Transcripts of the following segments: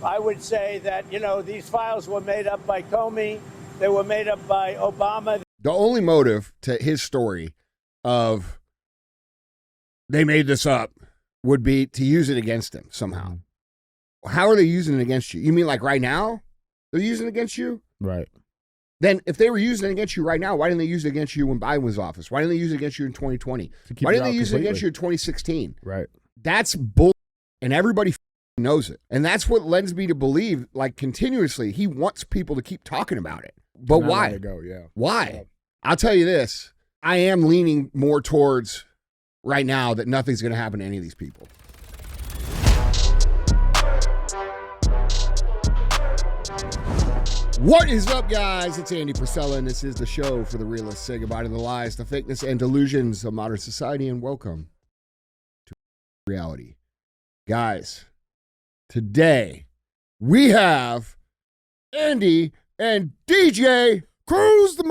I would say that, these files were made up by Comey. They were made up by Obama. The only motive to his story of they made this up would be to use it against him somehow. How are they using it against you? You mean like right now? They're using it against you? Right. Then if they were using it against you right now, why didn't they use it against you when Biden was in office? Why didn't they use it against you in 2020? Why didn't they use it against you in 2016? Right. That's bull, and everybody knows it. And that's what lends me to believe, like continuously, he wants people to keep talking about it. But why? Let it go, yeah. Why? Yeah. I'll tell you this. I am leaning more towards right now that nothing's going to happen to any of these people. What is up, guys? It's Andy Frisella, and this is the show for the realists. Say goodbye to the lies, the fakeness, and delusions of modern society, and welcome to reality. Guys, today we have Andy and DJ Cruise the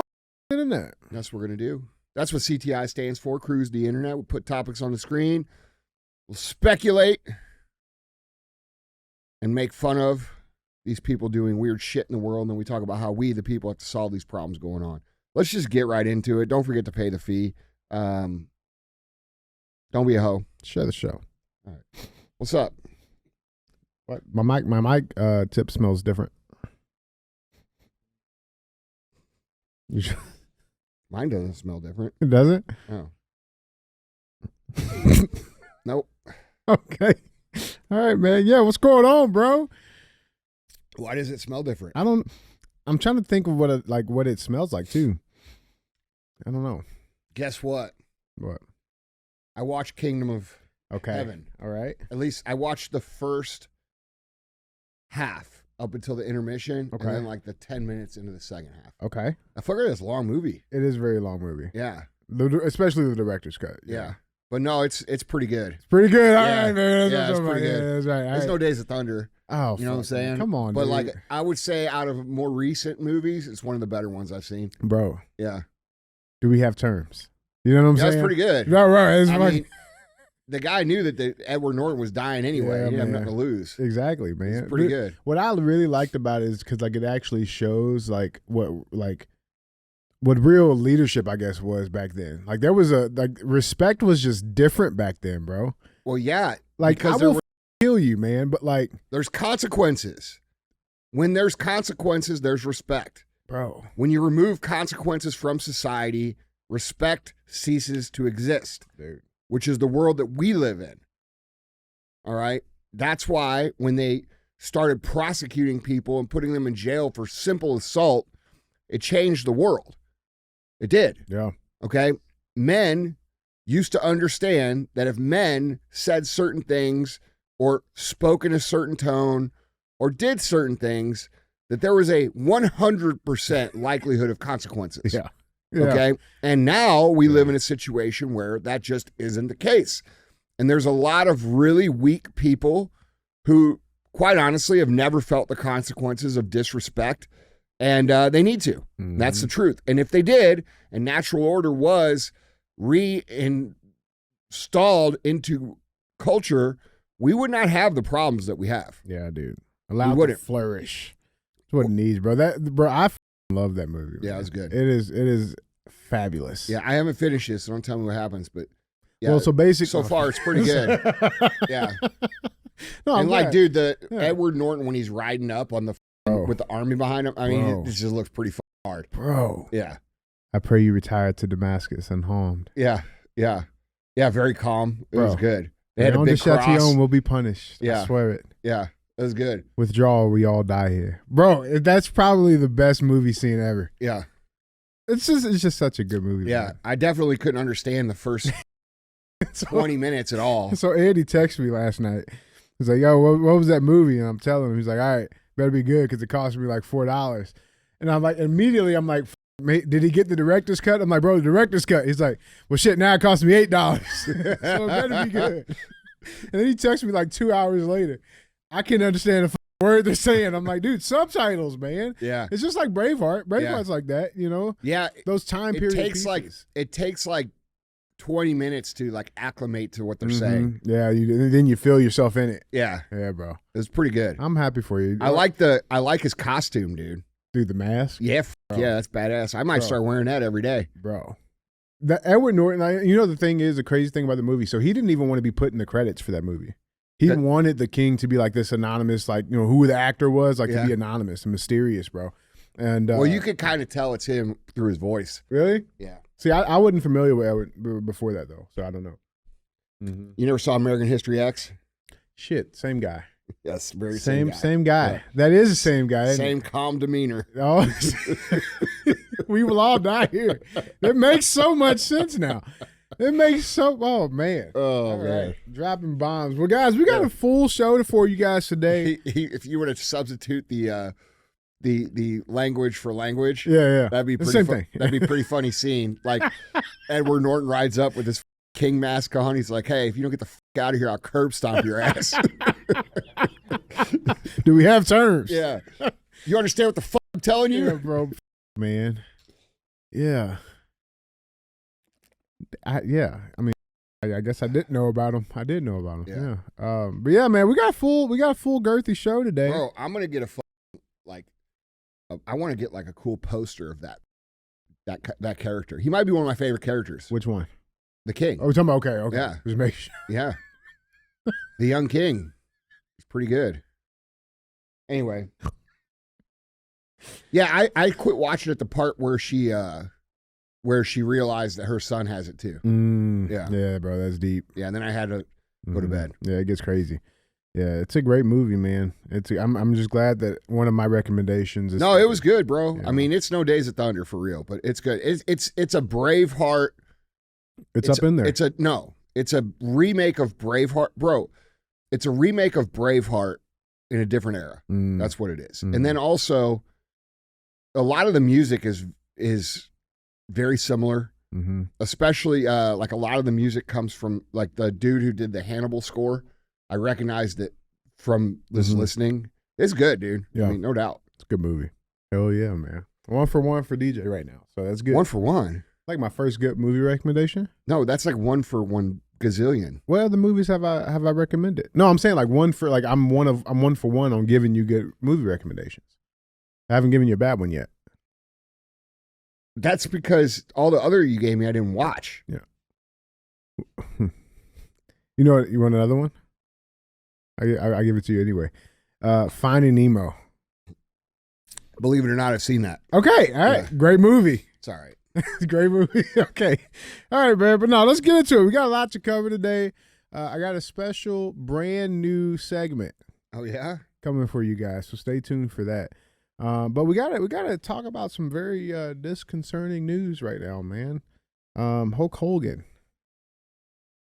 internet. That's what we're going to do. That's what CTI stands for, cruise the internet. We'll put topics on the screen. We'll speculate and make fun of these people doing weird shit in the world, and then we talk about how we, the people, have to solve these problems going on. Let's just get right into it. Don't forget to pay the fee. Don't be a hoe. Share the show. All right. What's up? What? My mic tip smells different. Mine doesn't smell different. It doesn't? Oh. Nope. Okay. All right, man. Yeah, what's going on, bro? Why does it smell different? I'm trying to think of what it smells like too. I don't know. Guess what? What? I watched Kingdom of Okay. Heaven. All right. At least I watched the first half up until the intermission, Okay. and then like the 10 minutes into the second half. Okay. I figured it's a long movie. It is a very long movie. Yeah. Especially the director's cut. Yeah. But no, it's pretty good. It's pretty good. All Yeah. right, man. Yeah, it's pretty good. Yeah, that's right. There's no Days of Thunder. Oh, You know what I'm saying? Come on, But dude. like, I would say out of more recent movies, it's one of the better ones I've seen. Bro, Yeah. do we have terms? You know what I'm saying? That's pretty good. Yeah, right. It's I fucking- mean, the guy knew that Edward Norton was dying anyway. Yeah, He didn't have man. nothing to lose. Exactly, man. It's pretty good. What I really liked about it is because like it actually shows like what real leadership I guess was back then. Like there was respect was just different back then, bro. Well, yeah. Like because I will kill you, man, but like, there's consequences. When there's consequences, there's respect. bro, When you remove consequences from society, respect ceases to exist, dude. which is the world that we live in. All right? That's why when they started prosecuting people and putting them in jail for simple assault, it changed the world. It did. Yeah. Okay? Men used to understand that if men said certain things or spoke in a certain tone or did certain things, that there was a 100% likelihood of consequences. Yeah. Yeah. Okay. And now we live in a situation where that just isn't the case. And there's a lot of really weak people who, quite honestly, have never felt the consequences of disrespect. And they need to. Mhm. That's the truth. And if they did, and natural order was reinstalled into culture, we would not have the problems that we have. Yeah, dude. Allow it to wouldn't. flourish. That's what it needs, bro. I love that movie. Yeah, man. it was good. It is fabulous. Yeah, I haven't finished this, so don't tell me what happens. But yeah, Well, so basically, so far it's pretty good. Yeah. No, I'm And like, glad. dude, Yeah. Edward Norton, when he's riding up on the Bro. with the army behind him, I mean, Bro. it just looks pretty hard. Bro, Yeah. I pray you retire to Damascus unharmed. Yeah. Yeah. Yeah. Very calm. It was Bro. good. They had a Leon big de cross. Chatillon will be punished. Yeah. I swear it. Yeah. It was good. Withdraw, we all die here. Bro, that's probably the best movie scene ever. Yeah. It's just such a good movie. Yeah. man. I definitely couldn't understand the first 20 minutes at all. So Andy texted me last night. He's like, yo, what was that movie? And I'm telling him, he's like, all right, better be good because it cost me like $4. And I'm like, immediately I'm like, mate, did he get the director's cut? I'm like, bro, the director's cut. He's like, well, shit, now it cost me $8. So it better be good. And then he texted me like 2 hours later. I can't understand a word they're saying. I'm like, dude, subtitles, man. Yeah. It's just like Braveheart. Braveheart's like that, you know? Yeah. Those time It period takes pieces. like 20 minutes to like acclimate to what they're saying. Yeah, then you feel yourself in it. Yeah, bro. It was pretty good. I'm happy for you. I like his costume, dude. Dude, the mask. Yeah, yeah, that's badass. I might start wearing that every day, bro. The Edward Norton. You know the thing is, the crazy thing about the movie. So he didn't even want to be put in the credits for that movie. He wanted the king to be like this anonymous, like who the actor was, like to be anonymous and mysterious, bro. And well, you could kind of tell it's him through his voice. Really? Yeah. See, I wasn't familiar with Edward before that though, so I don't know. You never saw American History X? Shit, same guy. Yes, very same guy. Yeah. That is the same guy. Same calm demeanor. Oh, we will all die here. It makes so much sense now. It makes so. Oh man. Oh all man. Right. Dropping bombs. Well, guys, we got a full show for you guys today. If you were to substitute the language for language, yeah, that'd be pretty thing. That'd be pretty funny scene. Like Edward Norton rides up with his king mask on. He's like, "Hey, if you don't get the out of here, I'll curb stomp your ass." Do we have terms? Yeah. You understand what the fuck I'm telling you? Yeah, bro. Man. Yeah. I mean, I guess I didn't know about him. I did know about him. Yeah. But yeah, man, we got a full girthy show today. Bro, I'm gonna get I want to get like a cool poster of that character. He might be one of my favorite characters. Which one? The king. Oh, we're talking about okay. Yeah. Just make sure. Yeah. The young king. It's pretty good. Anyway. Yeah, I quit watching at the part where she realized that her son has it too. Yeah, bro, that's deep. Yeah, and then I had to go to bed. Yeah, it gets crazy. Yeah, it's a great movie, man. I'm just glad that one of my recommendations is. No, it was good, bro. Yeah. I mean, it's no Days of Thunder for real, but it's good. It's a Braveheart. It's up in there. It's a remake of Braveheart, bro. It's a remake of Braveheart in a different era. That's what it is. And then also, a lot of the music is very similar. Especially like a lot of the music comes from like the dude who did the Hannibal score. I recognized it from this listening. It's good, dude. Yeah. I mean, no doubt. It's a good movie. Hell yeah, man. 1 for 1 for DJ right now. So that's good. 1 for 1. Like my first good movie recommendation? No, that's like 1 for 1 gazillion. Well, the movies have I recommended? No, I'm saying like I'm 1 for 1 on giving you good movie recommendations. I haven't given you a bad one yet. That's because all the other you gave me I didn't watch. Yeah. You know what? You want another one? I give it to you anyway. Finding Nemo. Believe it or not, I've seen that. Okay, all right. Yeah. Great movie. It's all right. Great movie. Okay. All right, man. But no, let's get into it. We got a lot to cover today. I got a special brand new segment. Oh, yeah? Coming for you guys. So stay tuned for that. But we gotta talk about some very disconcerting news right now, man. Hulk Hogan.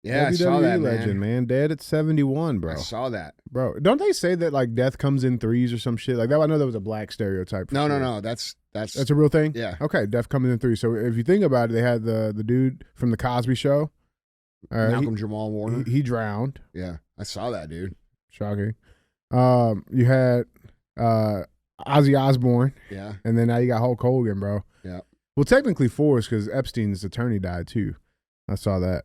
Yeah, WWE I saw that, legend, man. Dead at 71, bro. I saw that. Bro, don't they say that like death comes in threes or some shit like that? I know that was a black stereotype. No. That's a real thing. Yeah. Okay, death comes in threes. So if you think about it, they had the dude from the Cosby Show. Malcolm Jamal Warner. He drowned. Yeah, I saw that, dude. Shocking. You had Ozzy Osbourne. Yeah. And then now you got Hulk Hogan, bro. Yeah. Well, technically 4 because Epstein's attorney died too. I saw that.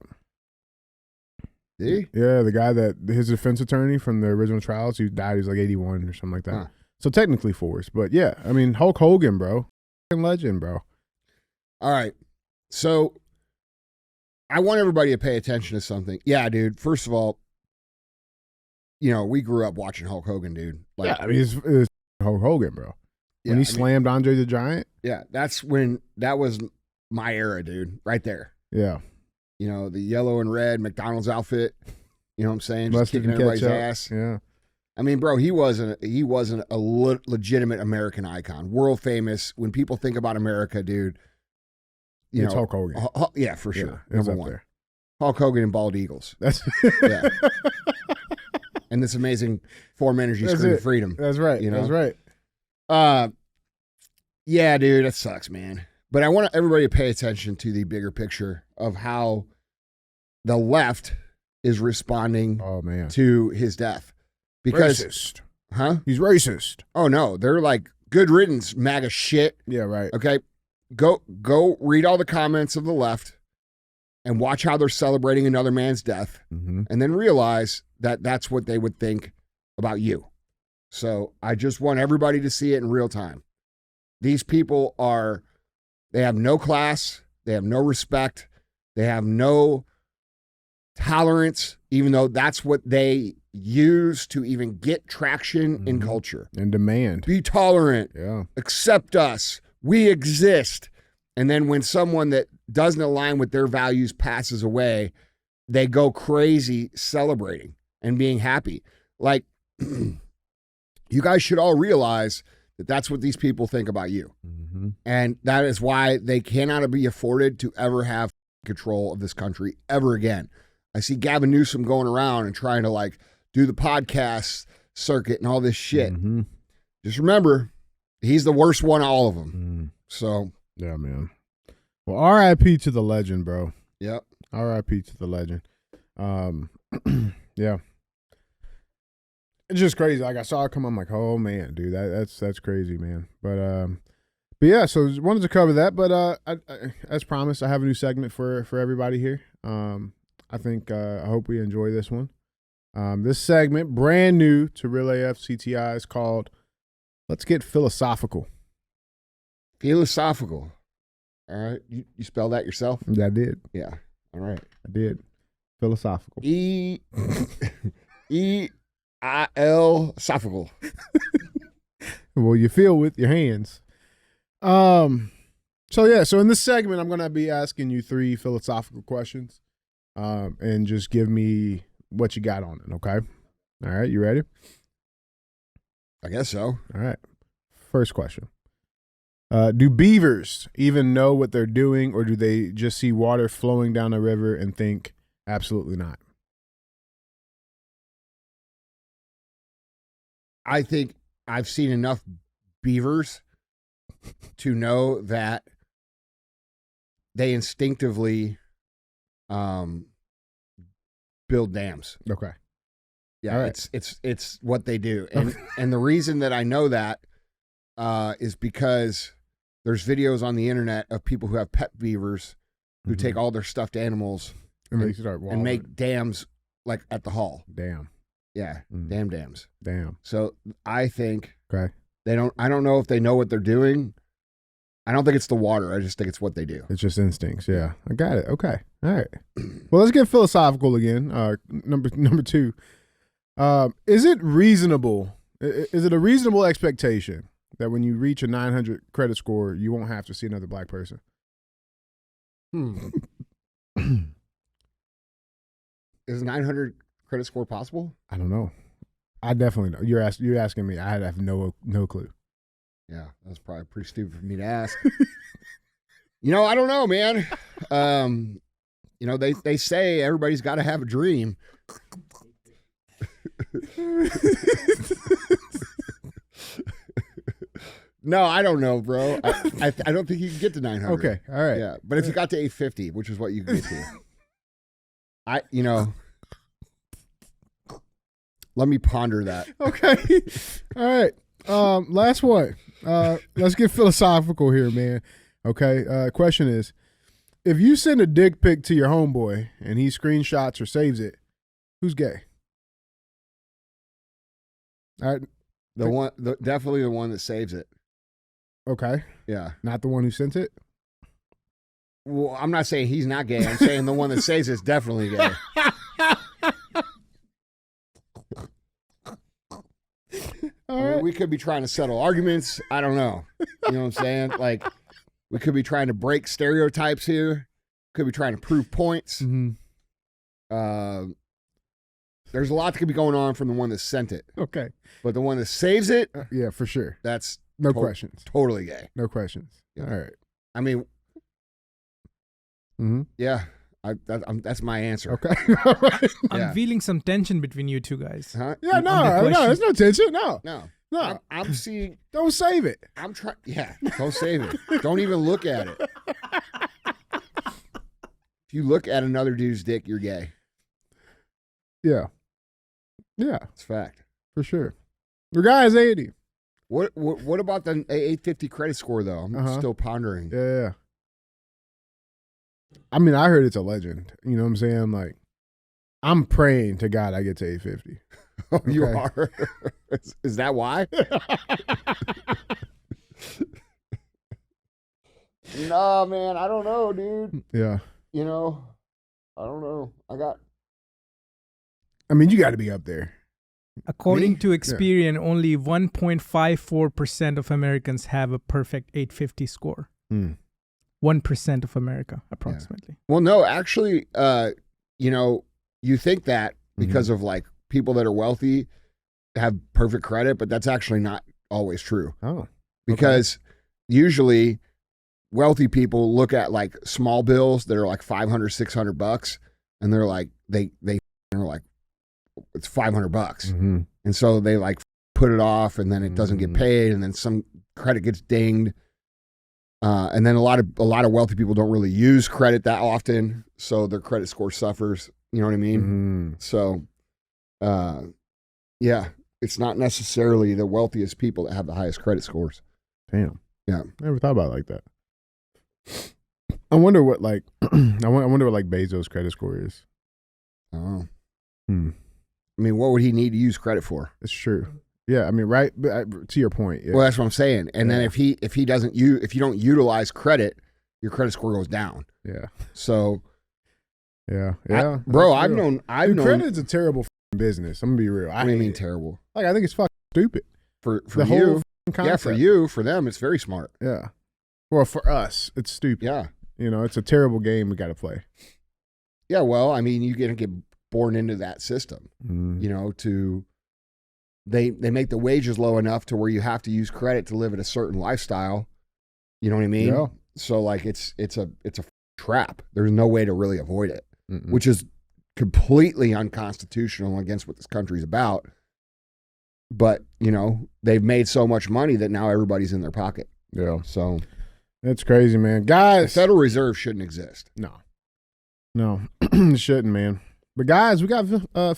Did he? Yeah, the guy his defense attorney from the original trials, he died. He was like 81 or something like that. Huh. So technically 4, but yeah, I mean Hulk Hogan, bro, legend, bro. All right, so I want everybody to pay attention to something. Yeah, dude. First of all, we grew up watching Hulk Hogan, dude. Like, yeah, I mean it was Hulk Hogan, bro. When he slammed Andre the Giant. Yeah, that was my era, dude. Right there. Yeah. The yellow and red McDonald's outfit. You know what I'm saying? Just Mustard kicking everybody's ketchup. ass. Yeah. I mean, bro, he wasn't a legitimate American icon, world famous. When people think about America, dude, it's Hulk Hogan. Yeah, for sure. Yeah, Number 1. There. Hulk Hogan and bald eagles. That's yeah. And this amazing Form Energy scream of freedom. That's right. That's right. Yeah, dude, that sucks, man. But I want everybody to pay attention to the bigger picture of how the left is responding to his death. Because, racist. Huh? He's racist. Oh, no. They're like, good riddance, MAGA shit. Yeah, right. Okay? Go read all the comments of the left. and watch how they're celebrating another man's death, Mm-hmm. and then realize that that's what they would think about you. So I just want everybody to see it in real time. These people they have no class, they have no respect, they have no tolerance, even though that's what they use to even get traction in culture. And demand. Be tolerant, Yeah. accept us, we exist. And then when someone that doesn't align with their values passes away, they go crazy celebrating and being happy. Like, you guys should all realize that that's what these people think about you. Mm-hmm. And that is why they cannot be afforded to ever have control of this country ever again. I see Gavin Newsom going around and trying to like do the podcast circuit and all this shit. Mm-hmm. Just remember, he's the worst one of all of them. So, Yeah, man. Well, R.I.P. to the legend, bro. yep. R.I.P. to the legend. Yeah. It's just crazy. Like I saw it come, I'm like, oh man, dude, that's crazy, man. But yeah, so wanted to cover that. But I, as promised, I have a new segment for everybody here. I think I hope we enjoy this one. This segment, brand new to Real AF CTI, is called "Let's Get Philosophical." Philosophical. All right. You spell that yourself? I did. Yeah. All right. I did. Philosophical. Philosophical. Well, you feel with your hands. So in this segment, I'm gonna be asking you 3 philosophical questions, and just give me what you got on it. Okay. All right. You ready? I guess so. All right. First question. Do beavers even know what they're doing, or do they just see water flowing down a river and think, absolutely not? I think I've seen enough beavers to know that they instinctively build dams. Okay. Yeah, All right. it's what they do. And the reason that I know that is because there's videos on the internet of people who have pet beavers who take all their stuffed animals and make dams like at the hall. Damn. Yeah, dams. Damn. So I think Okay. I don't know if they know what they're doing. I don't think it's the water. I just think it's what they do. It's just instincts. Yeah. I got it. Okay. All right. Well, let's get philosophical again. Number 2. Is it reasonable? Is it a reasonable expectation that when you reach a 900 credit score, you won't have to see another black person? Is 900 credit score possible? I don't know. I definitely know. You're asking me. I have no clue. Yeah, that's probably pretty stupid for me to ask. I don't know, man. They say everybody's got to have a dream. No, I don't know, bro. I don't think you can get to 900. Okay, all right. Yeah, but if you got to 850, which is what you can get to, let me ponder that. Okay, all right. Last one. Let's get philosophical here, man. Okay. Question is, if you send a dick pic to your homeboy and he screenshots or saves it, who's gay? All right. Definitely the one that saves it. Okay. Yeah. Not the one who sent it? Well, I'm not saying he's not gay. I'm saying the one that saves it's definitely gay. We could be trying to settle arguments. I don't know. You know what I'm saying? Like, we could be trying to break stereotypes here. Could be trying to prove points. Mm-hmm. There's a lot that could be going on from the one that sent it. Okay. But the one that saves it, yeah, for sure. that's no questions. Totally gay. No questions. Yeah. All right. I mean, Mm-hmm. yeah, that's my answer. Okay. All right. I'm feeling some tension between you two guys. Huh? Yeah, On the no, question. there's no tension. No. No. I'm seeing. Don't save it. I'm trying. Yeah, don't save it. Don't even look at it. If you look at another dude's dick, you're gay. Yeah. Yeah, It's a fact. for sure. The guy is 80. What about the 850 credit score though? I'm still pondering. Yeah. I mean, I heard it's a legend. You know what I'm saying? Like, I'm praying to God I get to 850. Oh, you Okay. are? Is that why? Nah, man, I don't know, dude. Yeah. You know, I don't know. I mean, you got to be up there. According Me? to Experian, only 1.54% of Americans have a perfect 850 score. 1% of America, approximately. Well, no, actually, you know, you think that because of like people that are wealthy have perfect credit, but that's actually not always true. Oh. Because usually wealthy people look at like small bills that are like $500, $600, and they're like, they're like, it's $500. Mm-hmm. And so they like put it off, and then it doesn't get paid, and then some credit gets dinged. And then a lot of wealthy people don't really use credit that often, so their credit score suffers. You know what I mean? So, yeah, it's not necessarily the wealthiest people that have the highest credit scores. Damn. Yeah. I never thought about it like that. I wonder what like I wonder what like Bezos' credit score is. Oh. I mean, what would he need to use credit for? It's true. Yeah, I mean, right. But to your point, yeah. Well, that's what I'm saying. And then if you don't utilize credit, your credit score goes down. Yeah. So, yeah. I've known. Credit's a terrible f***ing business. I'm gonna be real. What do you mean terrible? Like, I think it's fucking stupid. For the you, whole concept. Yeah, for them, it's very smart. Yeah. Well, for us, it's stupid. Yeah. You know, it's a terrible game we got to play. Yeah. Well, I mean, you're gonna get born into that system. You know, they make the wages low enough to where you have to use credit to live at a certain lifestyle. You know what I mean? Yeah. So like it's a trap. There's no way to really avoid it, which is completely unconstitutional against what this country's about. But, you know, they've made so much money that now everybody's in their pocket. Yeah. So it's crazy, man. the Guys. Federal Reserve shouldn't exist. No, it shouldn't, man. But guys, we got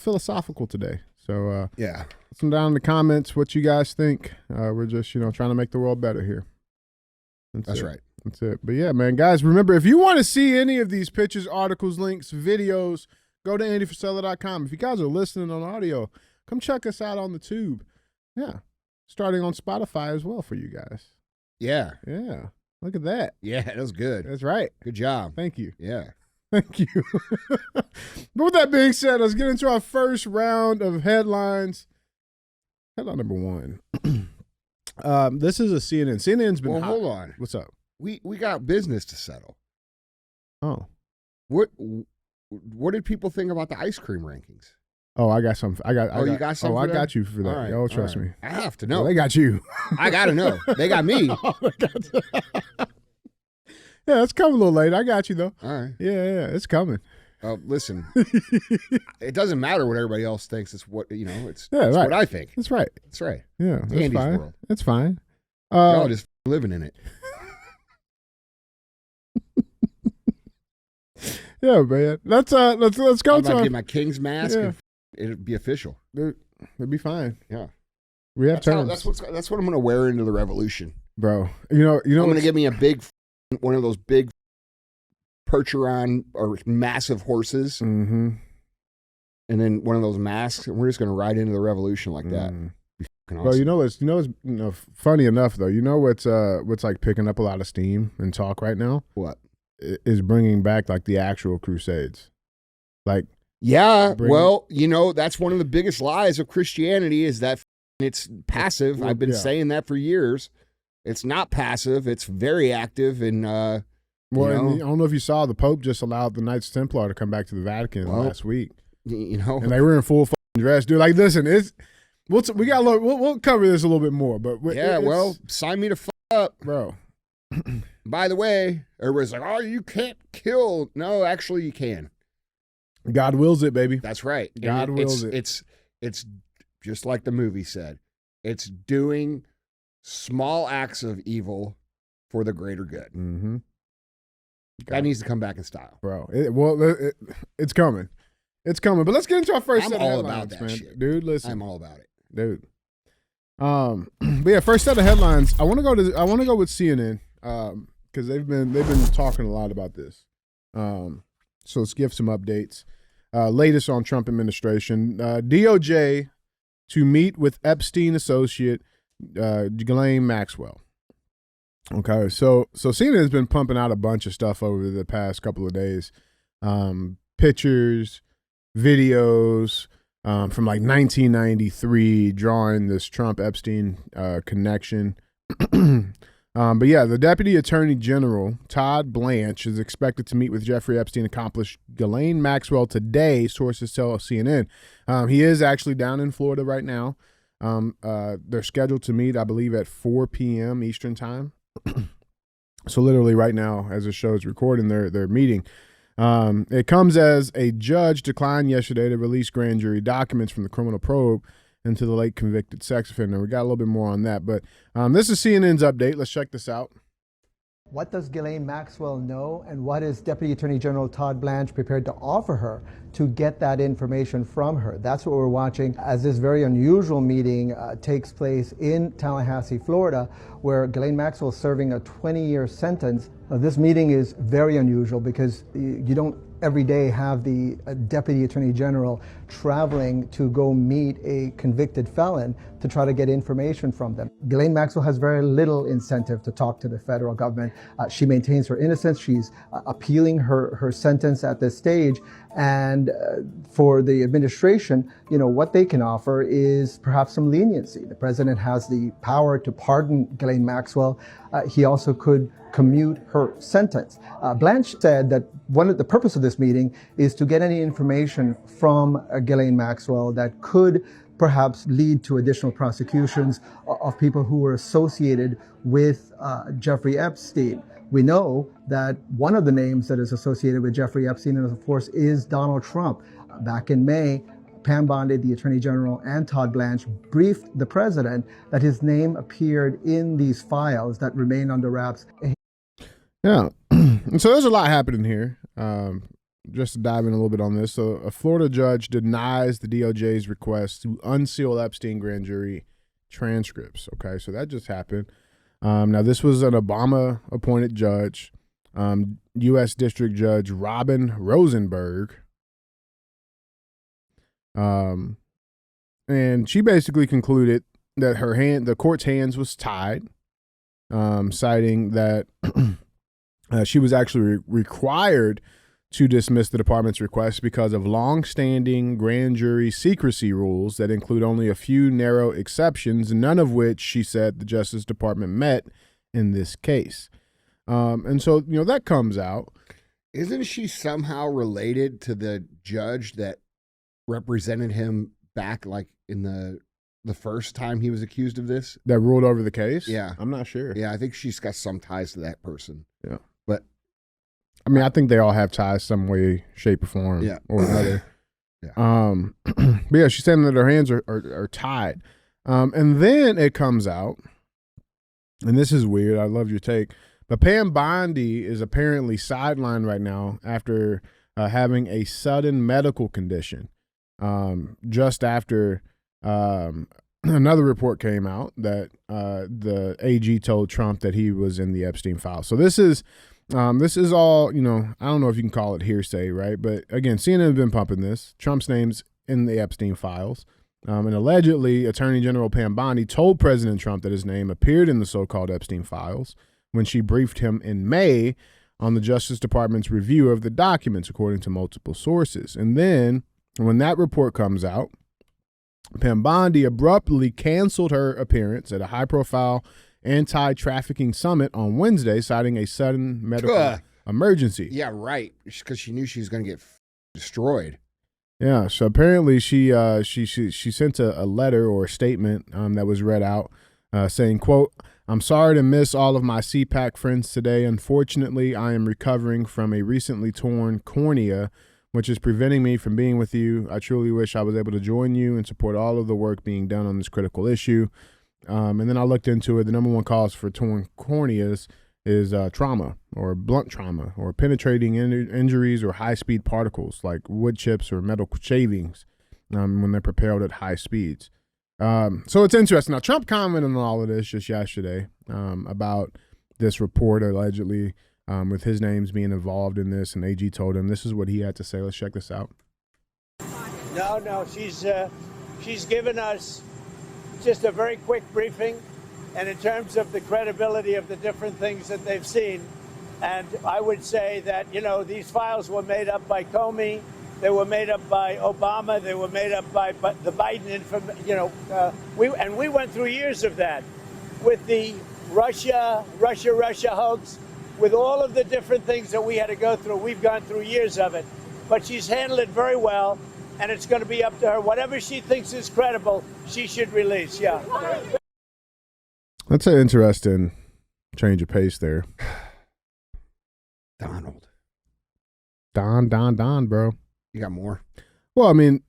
philosophical today. So Yeah. put some down in the comments what you guys think. We're just, trying to make the world better here. That's right. That's it. But yeah, man, guys, remember, if you want to see any of these pictures, articles, links, videos, go to andyfrisella.com. If you guys are listening on audio, come check us out on the tube. Yeah. Starting on Spotify as well for you guys. Yeah. Yeah. Look at that. Yeah, that was good. That's right. Good job. Thank you. Yeah. Thank you. But with that being said, let's get into our first round of headlines. Headline number one. This is a CNN. CNN's been hot. Hold on. What's up? We got business to settle. Oh. What did people think about the ice cream rankings? Oh, I got some. You got some? Oh, for I that? got you for that. All right, Oh, trust all right. me. I have to know. Well, they got you. I got to know. They got me. Yeah, it's coming a little late. I got you though. All right. Yeah, it's coming. Listen, it doesn't matter what everybody else thinks. It's what, it's Yeah, right. what I think. That's right. That's right. Yeah, that's Andy's fine. world. That's fine. Y'all just living in it. Yeah, man. Let's go I'm about to to get my king's mask. Yeah. And it'll be official. It'll be fine. Yeah. We have terms, That's what I'm going to wear into the revolution. bro. You know. I'm going to get me a big, one of those big Percheron or massive horses, Mm-hmm. and then one of those masks, and we're just going to ride into the revolution like that. Be fucking Well, awesome. what's funny enough though. You know what's like picking up a lot of steam and talk right now What? is bringing back like the actual Crusades. Like, Yeah, well, that's one of the biggest lies of Christianity is that it's passive. I've been saying that for years. It's not passive. It's very active. And, and I don't know if you saw, the Pope just allowed the Knights Templar to come back to the Vatican last week. And they were in full dress. Dude, like, listen, we'll cover this a little bit more. But sign me to up. Bro. By the way, everybody's like, oh, you can't kill. No, actually, you can. God wills it, baby. That's right. God wills it. It's just like the movie said. It's doing small acts of evil for the greater good. Mm-hmm. That needs to come back in style, bro. It's coming. It's coming. But let's get into our first set of all headlines, about that man. shit. Dude, listen. I'm all about it, dude. But yeah, first set of headlines. I want to go with CNN because they've been talking a lot about this. So let's give some updates. Latest on Trump administration. DOJ to meet with Epstein associate Ghislaine Maxwell. Okay, so CNN has been pumping out a bunch of stuff over the past couple of days. Pictures, videos from like 1993 drawing this Trump-Epstein connection. But yeah, the Deputy Attorney General, Todd Blanche, is expected to meet with Jeffrey Epstein accomplice Ghislaine Maxwell today, sources tell CNN. He is actually down in Florida right now. They're scheduled to meet, I believe, at 4 p.m. Eastern time. So literally right now, as the show is recording, they're meeting. It comes as a judge declined yesterday to release grand jury documents from the criminal probe into the late convicted sex offender. We got a little bit more on that, but this is CNN's update. Let's check this out. What does Ghislaine Maxwell know, and what is Deputy Attorney General Todd Blanche prepared to offer her to get that information from her? That's what we're watching as this very unusual meeting takes place in Tallahassee, Florida, where Ghislaine Maxwell is serving a 20-year sentence. This meeting is very unusual because you don't every day have the Deputy Attorney General traveling to go meet a convicted felon to try to get information from them. Ghislaine Maxwell has very little incentive to talk to the federal government. She maintains her innocence. She's appealing her sentence at this stage. And for the administration, what they can offer is perhaps some leniency. The president has the power to pardon Ghislaine Maxwell. He also could commute her sentence. Blanche said that one of the purpose of this meeting is to get any information from Ghislaine Maxwell that could perhaps lead to additional prosecutions of people who were associated with Jeffrey Epstein. We know that one of the names that is associated with Jeffrey Epstein, of course, is Donald Trump. Back in May, Pam Bondi, the Attorney General, and Todd Blanche briefed the president that his name appeared in these files that remain under wraps. Yeah, and so there's a lot happening here. Just to dive in a little bit on this. So a Florida judge denies the DOJ's request to unseal Epstein Grand Jury transcripts. Okay, so that just happened. Now, this was an Obama-appointed judge, U.S. District Judge Robin Rosenberg. And she basically concluded that the court's hands was tied, citing that she was actually required to dismiss the department's request because of long-standing grand jury secrecy rules that include only a few narrow exceptions, none of which, she said, the Justice Department met in this case. And so, that comes out. Isn't she somehow related to the judge that represented him back like in the first time he was accused of this? That ruled over the case? Yeah. I'm not sure. Yeah, I think she's got some ties to that person. Yeah. But I mean, I think they all have ties some way, shape, or form, or another. Yeah. But yeah, she's saying that her hands are tied. And then it comes out, and this is weird. I love your take. But Pam Bondi is apparently sidelined right now after having a sudden medical condition. Just after another report came out that the AG told Trump that he was in the Epstein file. So this is all, I don't know if you can call it hearsay, right? But again, CNN has been pumping this. Trump's name's in the Epstein files. And allegedly, Attorney General Pam Bondi told President Trump that his name appeared in the so-called Epstein files when she briefed him in May on the Justice Department's review of the documents, according to multiple sources. And then when that report comes out, Pam Bondi abruptly canceled her appearance at a high-profile anti-trafficking summit on Wednesday, citing a sudden medical emergency. Yeah, right. Because she knew she was going to get destroyed. Yeah. So apparently she sent a letter or a statement that was read out saying, quote, "I'm sorry to miss all of my CPAC friends today. Unfortunately, I am recovering from a recently torn cornea, which is preventing me from being with you. I truly wish I was able to join you and support all of the work being done on this critical issue." And then I looked into it. The number one cause for torn corneas is trauma or blunt trauma or penetrating injuries or high-speed particles like wood chips or metal shavings when they're propelled at high speeds. So it's interesting. Now, Trump commented on all of this just yesterday about this report allegedly with his names being involved in this, and AG told him this is what he had to say. Let's check this out. No, she's given us just a very quick briefing, and in terms of the credibility of the different things that they've seen, and I would say that, these files were made up by Comey, they were made up by Obama, they were made up by the Biden, we went through years of that with the Russia hoax, with all of the different things that we had to go through. We've gone through years of it, but she's handled it very well, and it's going to be up to her. Whatever she thinks is credible, she should release. Yeah. That's an interesting change of pace there. Donald. Don, bro. You got more? Well, I mean,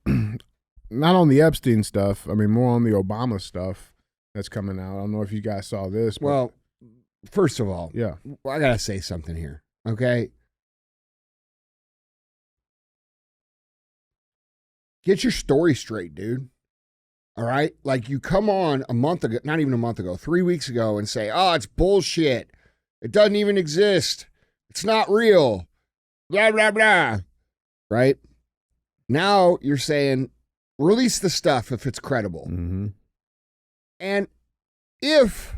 not on the Epstein stuff. I mean, more on the Obama stuff that's coming out. I don't know if you guys saw this. But Well, first of all, yeah. I got to say something here, okay? Get your story straight, dude. All right? Like, you come on a month ago, not even a month ago, 3 weeks ago, and say, oh, it's bullshit. It doesn't even exist. It's not real. Blah, blah, blah. Right? Now you're saying, release the stuff if it's credible. Mm-hmm. And if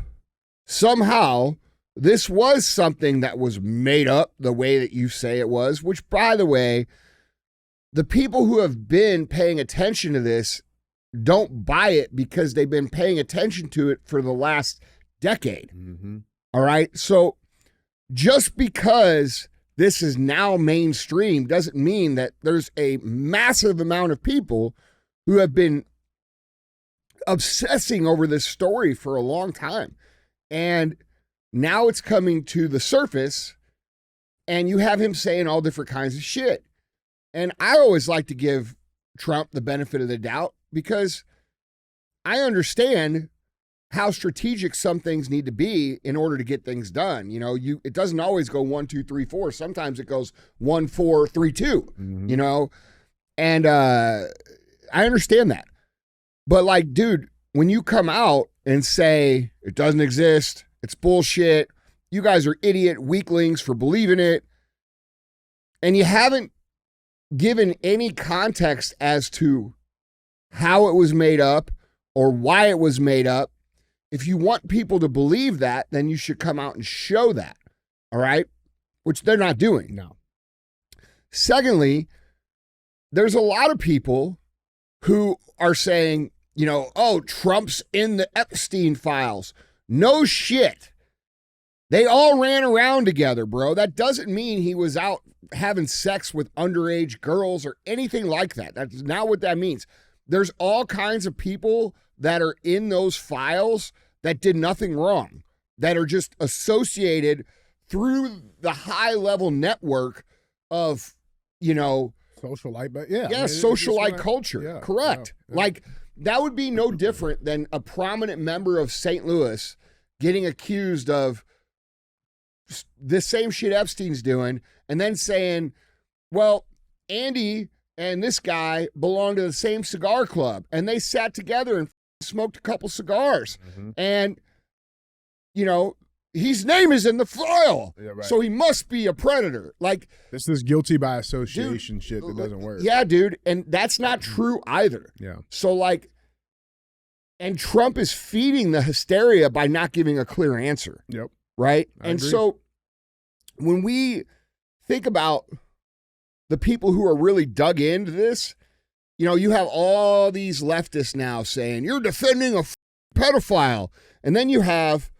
somehow this was something that was made up the way that you say it was, which, by the way, the people who have been paying attention to this don't buy it because they've been paying attention to it for the last decade. Mm-hmm. All right? So just because this is now mainstream doesn't mean that there's a massive amount of people who have been obsessing over this story for a long time. And now it's coming to the surface, and you have him saying all different kinds of shit. And I always like to give Trump the benefit of the doubt because I understand how strategic some things need to be in order to get things done. It doesn't always go 1, 2, 3, 4. Sometimes it goes 1, 4, 3, 2, Mm-hmm. And I understand that. But like, dude, when you come out and say it doesn't exist, it's bullshit, you guys are idiot weaklings for believing it, and you haven't given any context as to how it was made up or why it was made up, if you want people to believe that, then you should come out and show that, all right? Which they're not doing. No. Secondly, there's a lot of people who are saying, oh, Trump's in the Epstein files. No shit. They all ran around together, bro. That doesn't mean he was out having sex with underage girls or anything like that. That's not what that means. There's all kinds of people that are in those files that did nothing wrong, that are just associated through the high-level network of, Socialite, but yeah. Socialite culture. Yeah, Correct. yeah. Like, that would be no different than a prominent member of St. Louis getting accused of this same shit Epstein's doing and then saying, well, Andy and this guy belong to the same cigar club and they sat together and smoked a couple cigars. Mm-hmm. And, his name is in the file. Yeah, right. So he must be a predator. Like, This is guilty by association shit that doesn't work. yeah, dude. And that's not true either. Yeah. So, like, and Trump is feeding the hysteria by not giving a clear answer. Yep. Right? I And agree. so when we think about the people who are really dug into this, you have all these leftists now saying, you're defending a pedophile. And then you have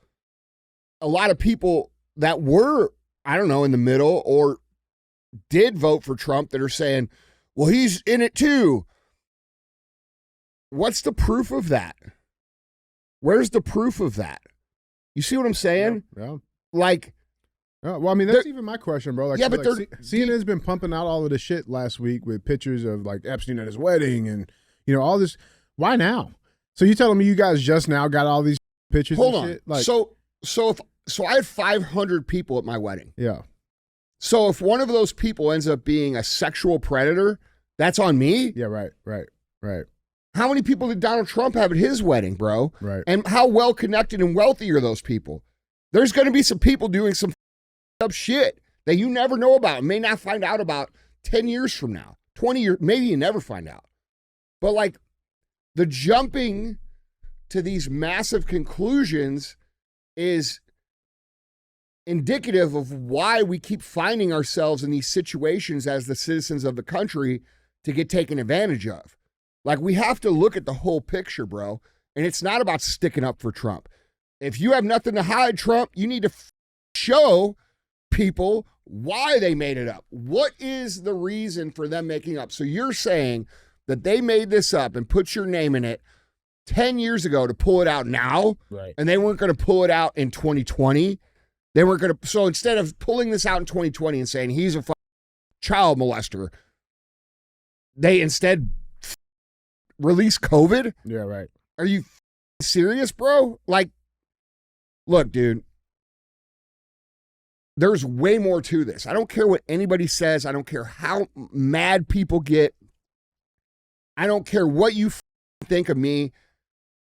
a lot of people that were, I don't know, in the middle or did vote for Trump that are saying, well, he's in it too. What's the proof of that? Where's the proof of that? You see what I'm saying? Yeah. Like, Well, I mean, that's even my question, bro. Like, Yeah, but CNN's been pumping out all of the shit last week with pictures of like Epstein at his wedding and all this. Why now? So you telling me you guys just now got all these pictures? hold and on. shit? Like, So I had 500 people at my wedding. yeah, So if one of those people ends up being a sexual predator, that's on me. yeah, right. How many people did Donald Trump have at his wedding, bro? Right. And how well connected and wealthy are those people? There's going to be some people doing some up shit that you never know about, may not find out about 10 years from now, 20 years, maybe you never find out. But like the jumping to these massive conclusions is indicative of why we keep finding ourselves in these situations as the citizens of the country to get taken advantage of. Like, we have to look at the whole picture, bro. And it's not about sticking up for Trump. If you have nothing to hide, Trump, you need to show people why they made it up. What is the reason for them making up? So you're saying that they made this up and put your name in it 10 years ago to pull it out now, Right. and they weren't going to pull it out in 2020. They weren't going to. So instead of pulling this out in 2020 and saying he's a child molester, they instead release COVID. Yeah, right. Are you serious, bro? Like, look, dude, there's way more to this. I don't care what anybody says. I don't care how mad people get. I don't care what you think of me.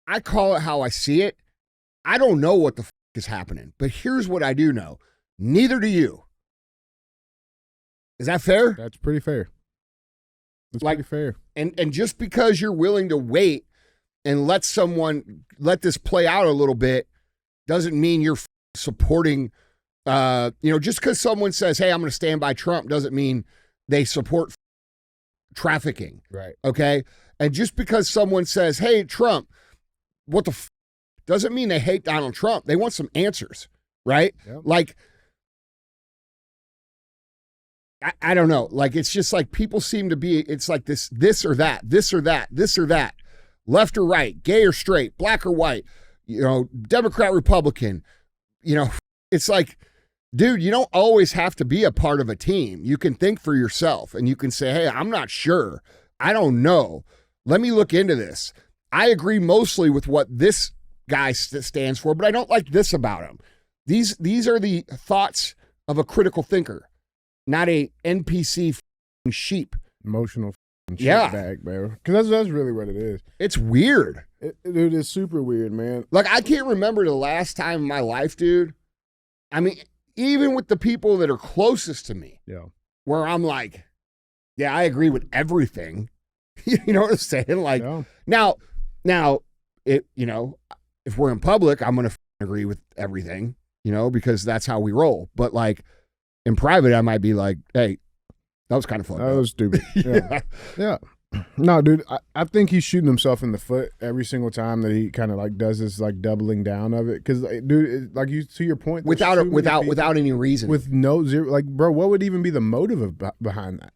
I call it how I see it. I don't know what the is happening, but here's what I do know. Neither do you. Is that fair? That's pretty fair. That's Like, pretty fair. And just because you're willing to wait and let this play out a little bit doesn't mean you're supporting, just because someone says, hey, I'm going to stand by Trump doesn't mean they support trafficking. Right. Okay. And just because someone says, hey, Trump, what the doesn't mean they hate Donald Trump. They want some answers, right? Yep. Like, I don't know. Like, it's just like people seem to be, it's like this or that, this or that, this or that, left or right, gay or straight, black or white, Democrat, Republican, it's like, dude, you don't always have to be a part of a team. You can think for yourself and you can say, hey, I'm not sure. I don't know. Let me look into this. I agree mostly with what this guy stands for, but I don't like this about him. These are the thoughts of a critical thinker, not a NPC sheep. Emotional Yeah. bag, bro. Because that's really what it is. It's weird. Dude, it's super weird, man. Like, I can't remember the last time in my life, dude. I mean, even with the people that are closest to me, Yeah. where I'm like, yeah, I agree with everything. You know what I'm saying? Like, Yeah. now, if we're in public, I'm going to agree with everything, because that's how we roll. But like in private, I might be like, hey, that was kind of fun. That was stupid. Yeah. Yeah. No, dude, I think he's shooting himself in the foot every single time that he kind of like does this like doubling down of it. Because, dude, like you to your point, without any reason, with no zero, like, bro, what would even be the motive behind that?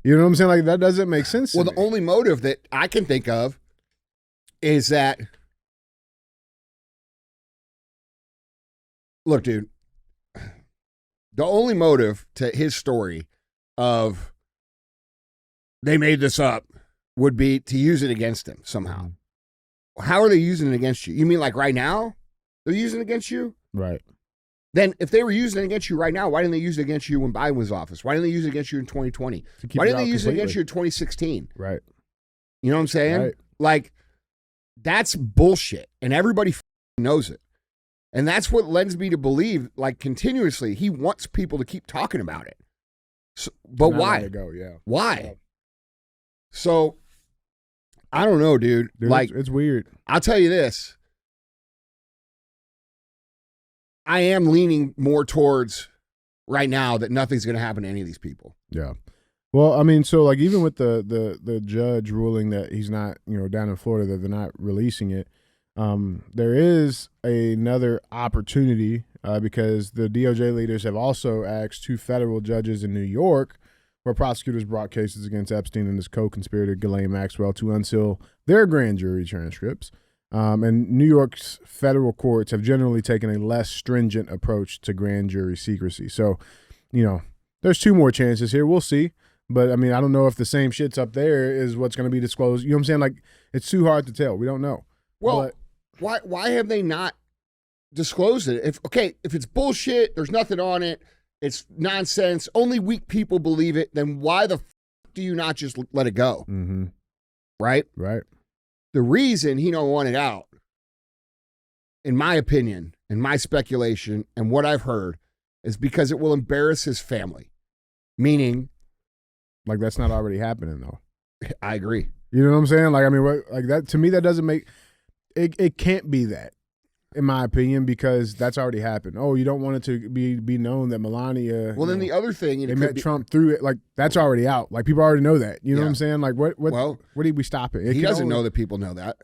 You know what I'm saying? Like, that doesn't make sense. Well, to the me. only motive that I can think of is that, look, dude, the only motive to his story of they made this up would be to use it against him somehow. How are they using it against you? You mean like right now? They're using it against you? Right. Then if they were using it against you right now, why didn't they use it against you when Biden was in office? Why didn't they use it against you in 2020? Why didn't they use it against you in 2016? Right. You know what I'm saying? Right. Like, that's bullshit, and everybody knows it. And that's what lends me to believe, like, continuously, he wants people to keep talking about it. So, but Not why? let it go, yeah. Why? Yeah. So, I don't know, dude. Dude, like, it's weird. I'll tell you this. I am leaning more towards right now that nothing's going to happen to any of these people. Yeah. Well, I mean, so like even with the judge ruling that he's not, down in Florida, that they're not releasing it, there is another opportunity because the DOJ leaders have also asked 2 federal judges in New York, where prosecutors brought cases against Epstein and his co-conspirator Ghislaine Maxwell, to unseal their grand jury transcripts. And New York's federal courts have generally taken a less stringent approach to grand jury secrecy. So, there's 2 more chances here. We'll see. But, I mean, I don't know if the same shit's up there is what's going to be disclosed. You know what I'm saying? Like, it's too hard to tell. We don't know. Well, why have they not disclosed it? If it's bullshit, there's nothing on it, it's nonsense, only weak people believe it, then why the do you not just let it go? Mm-hmm. Right? Right. The reason he don't want it out, in my opinion, in my speculation, and what I've heard, is because it will embarrass his family. Meaning, Like that's not already happening though. I agree. You know what I'm saying? Like I mean, like that to me that doesn't make it. It can't be that, in my opinion, because that's already happened. Oh, you don't want it to be known that Melania. Well, then the other thing, they met Trump through it. Like that's already out. Like people already know that. You know Yeah. what I'm saying? Like what did we stop it? he doesn't know that people know that.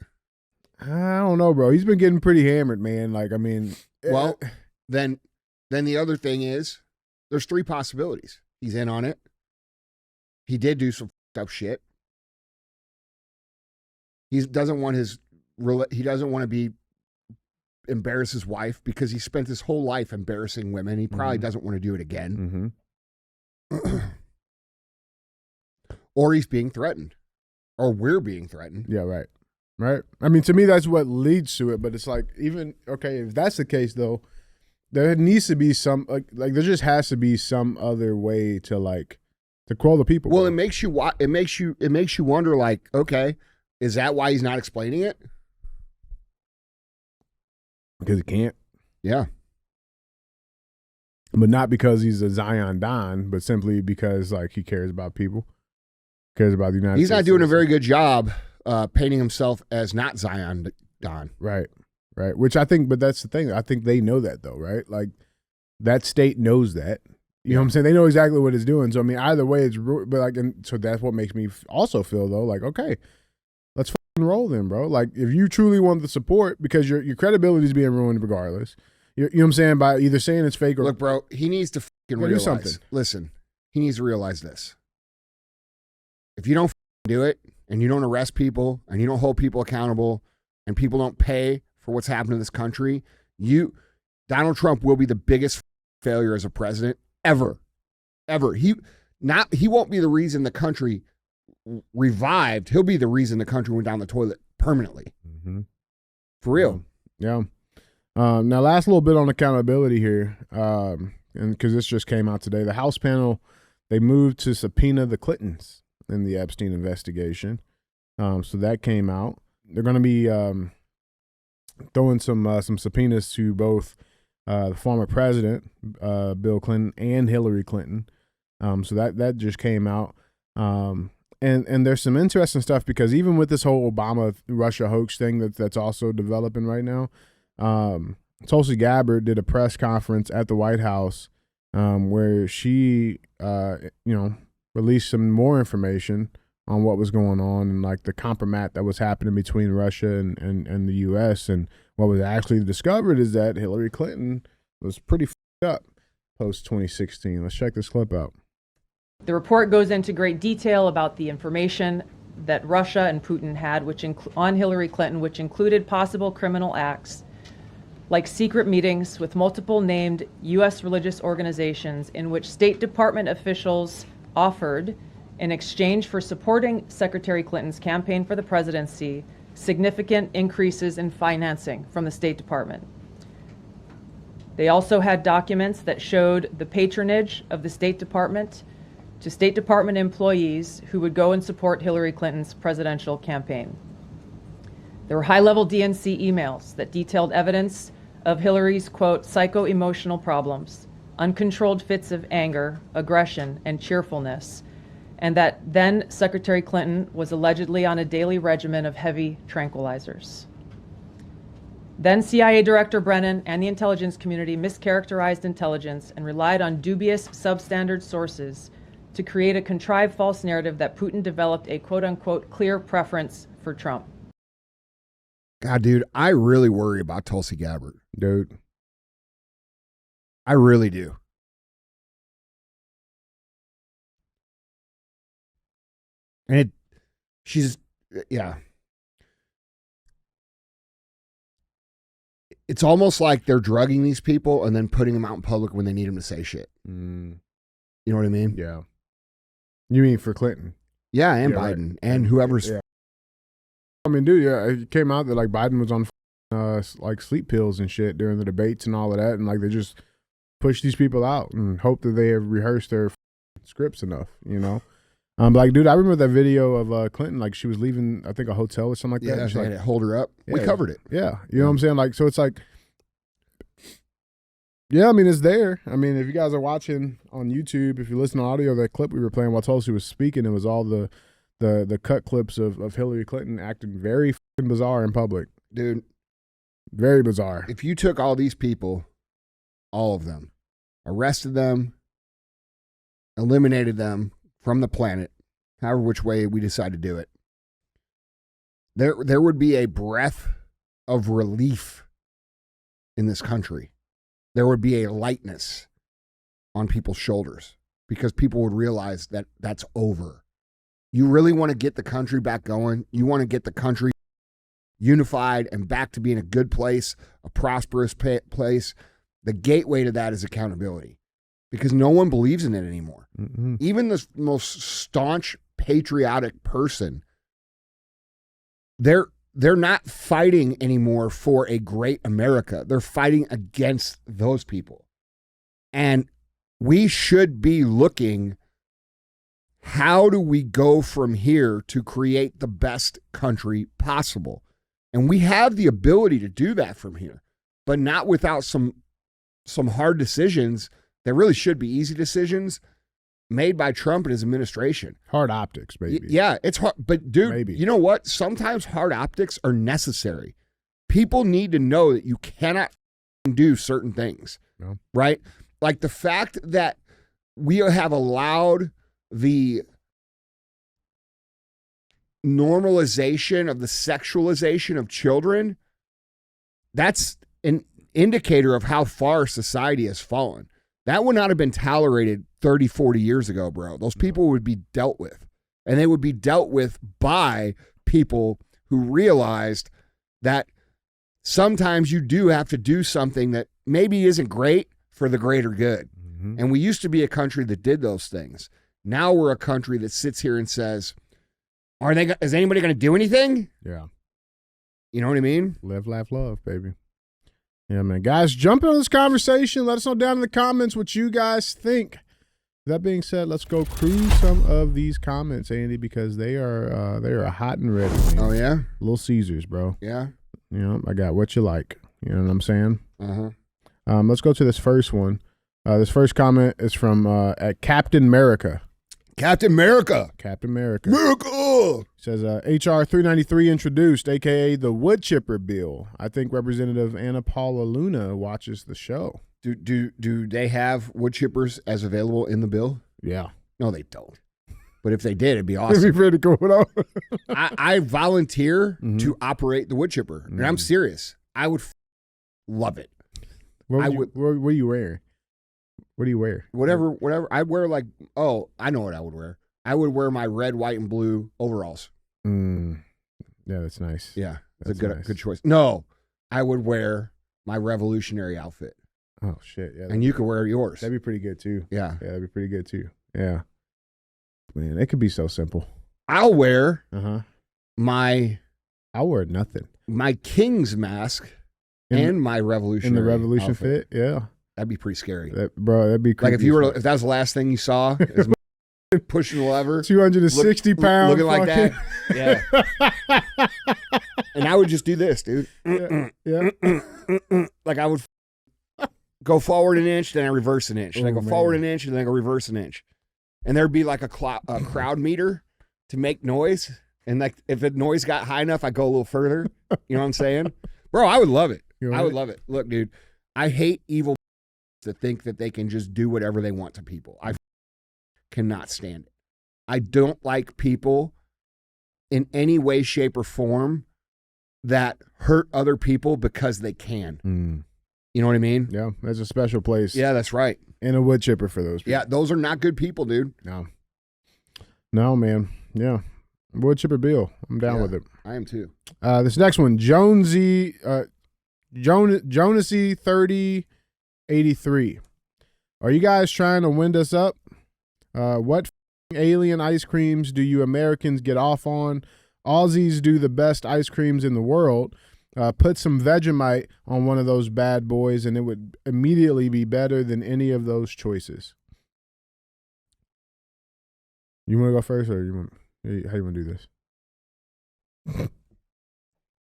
I don't know, bro. He's been getting pretty hammered, man. Like I mean, Well, then the other thing is, there's 3 possibilities. He's in on it. He did do some fucked up shit. He doesn't want to embarrass his wife because he spent his whole life embarrassing women. He probably doesn't want to do it again. Or he's being threatened, or we're being threatened. Yeah, right. Right. I mean, to me, that's what leads to it. But it's like, even okay, if that's the case, though, there needs to be some like there just has to be some other way to quell the people. Well, bro. it makes you wonder. Like, okay, is that why he's not explaining it? Because he can't. Yeah. But not because he's a Zion Don, but simply because like he cares about people, cares about the United States. He's not doing a very good job painting himself as not Zion Don. Right. Right. Which I think, but that's the thing. I think they know that though, right? Like that state knows that. You know what I'm saying? They know exactly what it's doing. So I mean, either way, but like, and so that's what makes me also feel though, like, okay, let's fucking roll then, bro. Like if you truly want the support, because your credibility is being ruined regardless. You know what I'm saying? By either saying it's fake or look, bro, he needs to fucking realize. Do something. Listen, he needs to realize this. If you don't do it, and you don't arrest people, and you don't hold people accountable, and people don't pay for what's happened to this country, Donald Trump will be the biggest failure as a president ever. He won't be the reason the country revived. He'll be the reason the country went down the toilet permanently. For real. Yeah. Now, last little bit on accountability here, and because this just came out today, the House panel, they moved to subpoena the Clintons in the Epstein investigation. So that came out. They're going to be throwing some subpoenas to both the former president, Bill Clinton, and Hillary Clinton. So that just came out. And there's some interesting stuff because even with this whole Obama-Russia hoax thing that's also developing right now, Tulsi Gabbard did a press conference at the White House where she, released some more information on what was going on and like the compromat that was happening between Russia and the U.S. And what was actually discovered is that Hillary Clinton was pretty f***ed up post 2016. Let's check this clip out. The report goes into great detail about the information that Russia and Putin had on Hillary Clinton, which included possible criminal acts like secret meetings with multiple named U.S. religious organizations in which State Department officials offered, in exchange for supporting Secretary Clinton's campaign for the presidency, significant increases in financing from the State Department. They also had documents that showed the patronage of the State Department to State Department employees who would go and support Hillary Clinton's presidential campaign. There were high-level DNC emails that detailed evidence of Hillary's, quote, psycho-emotional problems, uncontrolled fits of anger, aggression, and cheerfulness, and that then Secretary Clinton was allegedly on a daily regimen of heavy tranquilizers. Then CIA Director Brennan and the intelligence community mischaracterized intelligence and relied on dubious substandard sources to create a contrived false narrative that Putin developed a quote-unquote clear preference for Trump. God, dude, I really worry about Tulsi Gabbard. Dude. I really do. And it's almost like they're drugging these people and then putting them out in public when they need them to say shit. You know what I mean? Yeah. You mean for Clinton? Yeah, and Yeah, Biden right. and whoever's. Yeah. I mean, dude, yeah, it came out that like Biden was on like sleep pills and shit during the debates and all of that, and like they just push these people out and hope that they have rehearsed their scripts enough, you know. Like, dude, I remember that video of Clinton, like she was leaving, I think a hotel or something like that. Yeah, And she, they like, had to hold her up. We Yeah. covered it. Yeah, you know what I'm saying? Like, so it's like Yeah, I mean, it's there. I mean, if you guys are watching on YouTube, if you listen to audio, that clip we were playing while Tulsi was speaking, it was all the cut clips of Hillary Clinton acting very fucking bizarre in public. Dude, very bizarre. If you took all these people, all of them, arrested them, eliminated them from the planet, however which way we decide to do it, there would be a breath of relief in this country. There would be a lightness on people's shoulders because people would realize that that's over. You really want to get the country back going. You want to get the country unified and back to being a good place, a prosperous place. The gateway to that is accountability because no one believes in it anymore. Mm-hmm. Even the most staunch patriotic person, they're not fighting anymore for a great America. They're fighting against those people. And we should be looking, how do we go from here to create the best country possible? And we have the ability to do that from here, but not without some hard decisions that really should be easy decisions made by Trump and his administration. Hard optics, maybe. Yeah, it's hard. But dude, maybe. You know what? Sometimes hard optics are necessary. People need to know that you cannot do certain things, no. Right? Like the fact that we have allowed the normalization of the sexualization of children, that's an indicator of how far society has fallen. That would not have been tolerated 30, 40 years ago, bro. Those people would be dealt with. And they would be dealt with by people who realized that sometimes you do have to do something that maybe isn't great for the greater good. Mm-hmm. And we used to be a country that did those things. Now we're a country that sits here and says, is anybody going to do anything? Yeah. You know what I mean? Live, laugh, love, baby. Yeah, man. Guys, jump in on this conversation. Let us know down in the comments what you guys think. That being said, let's go cruise some of these comments, Andy, because they are hot and ready, man. Oh, yeah? Little Caesars, bro. Yeah? You know, I got what you like. You know what I'm saying? Uh-huh. Let's go to this first one. This first comment is from at Captain America. Captain America. Captain America. America. Says H.R. 393 introduced, a.k.a. the wood chipper bill. I think Representative Anna Paula Luna watches the show. Do they have wood chippers as available in the bill? Yeah. No, they don't. But if they did, it'd be awesome. It'd be pretty cool. I volunteer to operate the wood chipper. And I'm serious. I would love it. What are you wearing? What do you wear? Whatever. I'd wear I know what I would wear. I would wear my red, white, and blue overalls. Yeah, that's nice. Yeah, that's a good choice. No, I would wear my revolutionary outfit. Oh, shit. Yeah. And you could wear yours. That'd be pretty good, too. Yeah. Yeah, that'd be pretty good, too. Yeah. Man, it could be so simple. I'll wear I'll wear nothing. My king's mask and my revolutionary in the revolution outfit. fit, yeah. That'd be pretty scary. That'd be creepy. Like if that was the last thing you saw, is pushing the lever, 260 pounds, looking like that. Yeah. And I would just do this, dude. Yeah. Like I would go forward an inch, then I reverse an inch. Then I go man. forward an inch, and then I go reverse an inch. And there'd be like a crowd meter to make noise. And like if the noise got high enough, I go a little further. You know what I'm saying? Bro, I would love it. I would love it. Look, dude, I hate evil that think that they can just do whatever they want to people. I cannot stand it. I don't like people in any way, shape, or form that hurt other people because they can. You know what I mean? Yeah, there's a special place. Yeah, that's right. And a wood chipper for those people. Yeah, those are not good people, dude. No, man. Yeah. Wood chipper bill. I'm down with it. I am too. This next one, Jonesy 3083. Are you guys trying to wind us up? What alien ice creams do you Americans get off on? Aussies do the best ice creams in the world. Put some Vegemite on one of those bad boys and it would immediately be better than any of those choices. You want to go first or how you want to do this?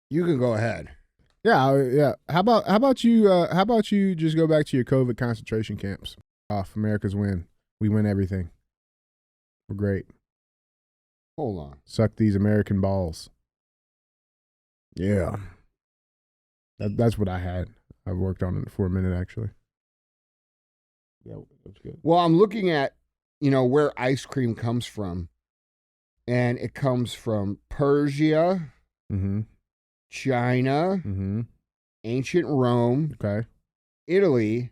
You can go ahead. Yeah. How about you just go back to your COVID concentration camps? Off America's win. We win everything. We're great. Hold on. Suck these American balls. Yeah. That's what I had. I've worked on it for a minute, actually. Yeah, that's good. Well, I'm looking at, where ice cream comes from. And it comes from Persia, China, ancient Rome, Italy,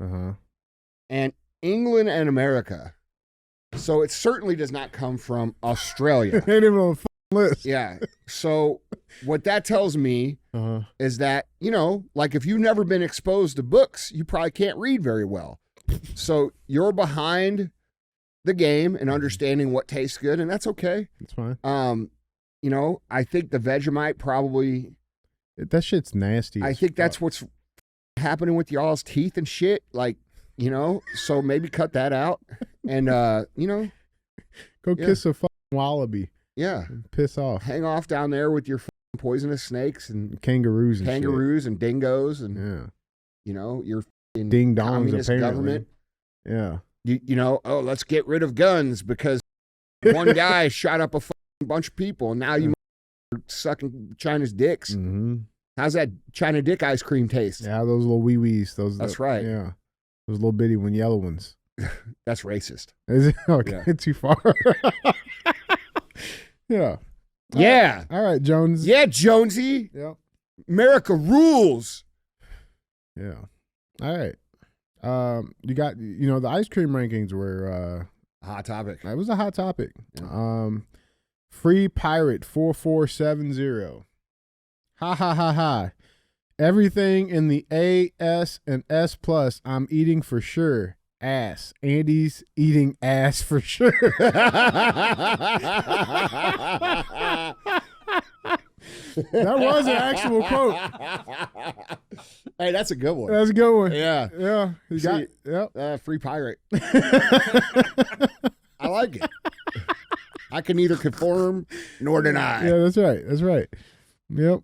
and England and America. So it certainly does not come from Australia. Ain't even on the list. Yeah. So what that tells me is that, like if you've never been exposed to books, you probably can't read very well. So you're behind the game and understanding what tastes good, and that's okay. It's fine. I think the Vegemite probably... That shit's nasty. I think that's what's happening with y'all's teeth and shit. Like, so maybe cut that out and, Go kiss a fucking wallaby. Yeah. And piss off. Hang off down there with your poisonous snakes and kangaroos and dingoes and, your ding dongs communist government. Yeah. Let's get rid of guns because one guy shot up a bunch of people and now you are sucking China's dicks. Mm-hmm. How's that China dick ice cream taste? Yeah, those little wee-wees. That's right. Yeah. Those little bitty yellow ones. That's racist. Is it? Okay, yeah. Too far. Yeah. Yeah. All right, Jones. Yeah, Jonesy. Yep. America rules. Yeah. All right. You got, the ice cream rankings were a hot topic. It was a hot topic. Yeah. Free Pirate 4470. Ha ha ha ha. Everything in the A, S, and S plus I'm eating for sure. Ass. Andy's eating ass for sure. That was an actual quote. Hey, that's a good one. That's a good one. Yeah. Yeah. Free pirate. I like it. I can neither confirm nor deny. Yeah, that's right. That's right. Yep.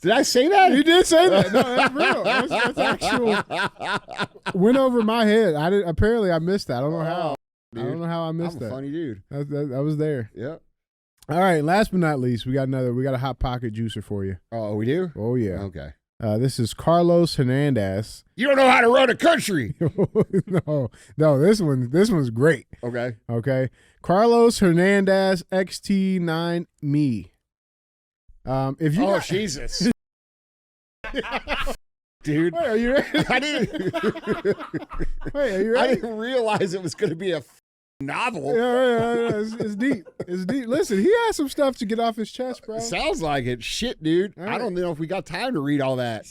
Did I say that? You did say that. No, that's real. That's actual. Went over my head. Apparently, I missed that. I don't know how. Dude, I don't know how I missed that. I'm a funny dude. I was there. Yep. All right. Last but not least, we got a hot pocket juocer for you. Oh, we do? Oh yeah. Okay. This is Carlos Hernandez. You don't know how to run a country. No. This one's great. Okay. Carlos Hernandez XT9 me. If you Jesus. Dude. Wait, are you ready? I didn't. Wait, are you ready? I didn't realize it was going to be a novel. Yeah. It's deep. It's deep. Listen, he has some stuff to get off his chest, bro. Sounds like it. Shit, dude. Right. I don't know if we got time to read all that.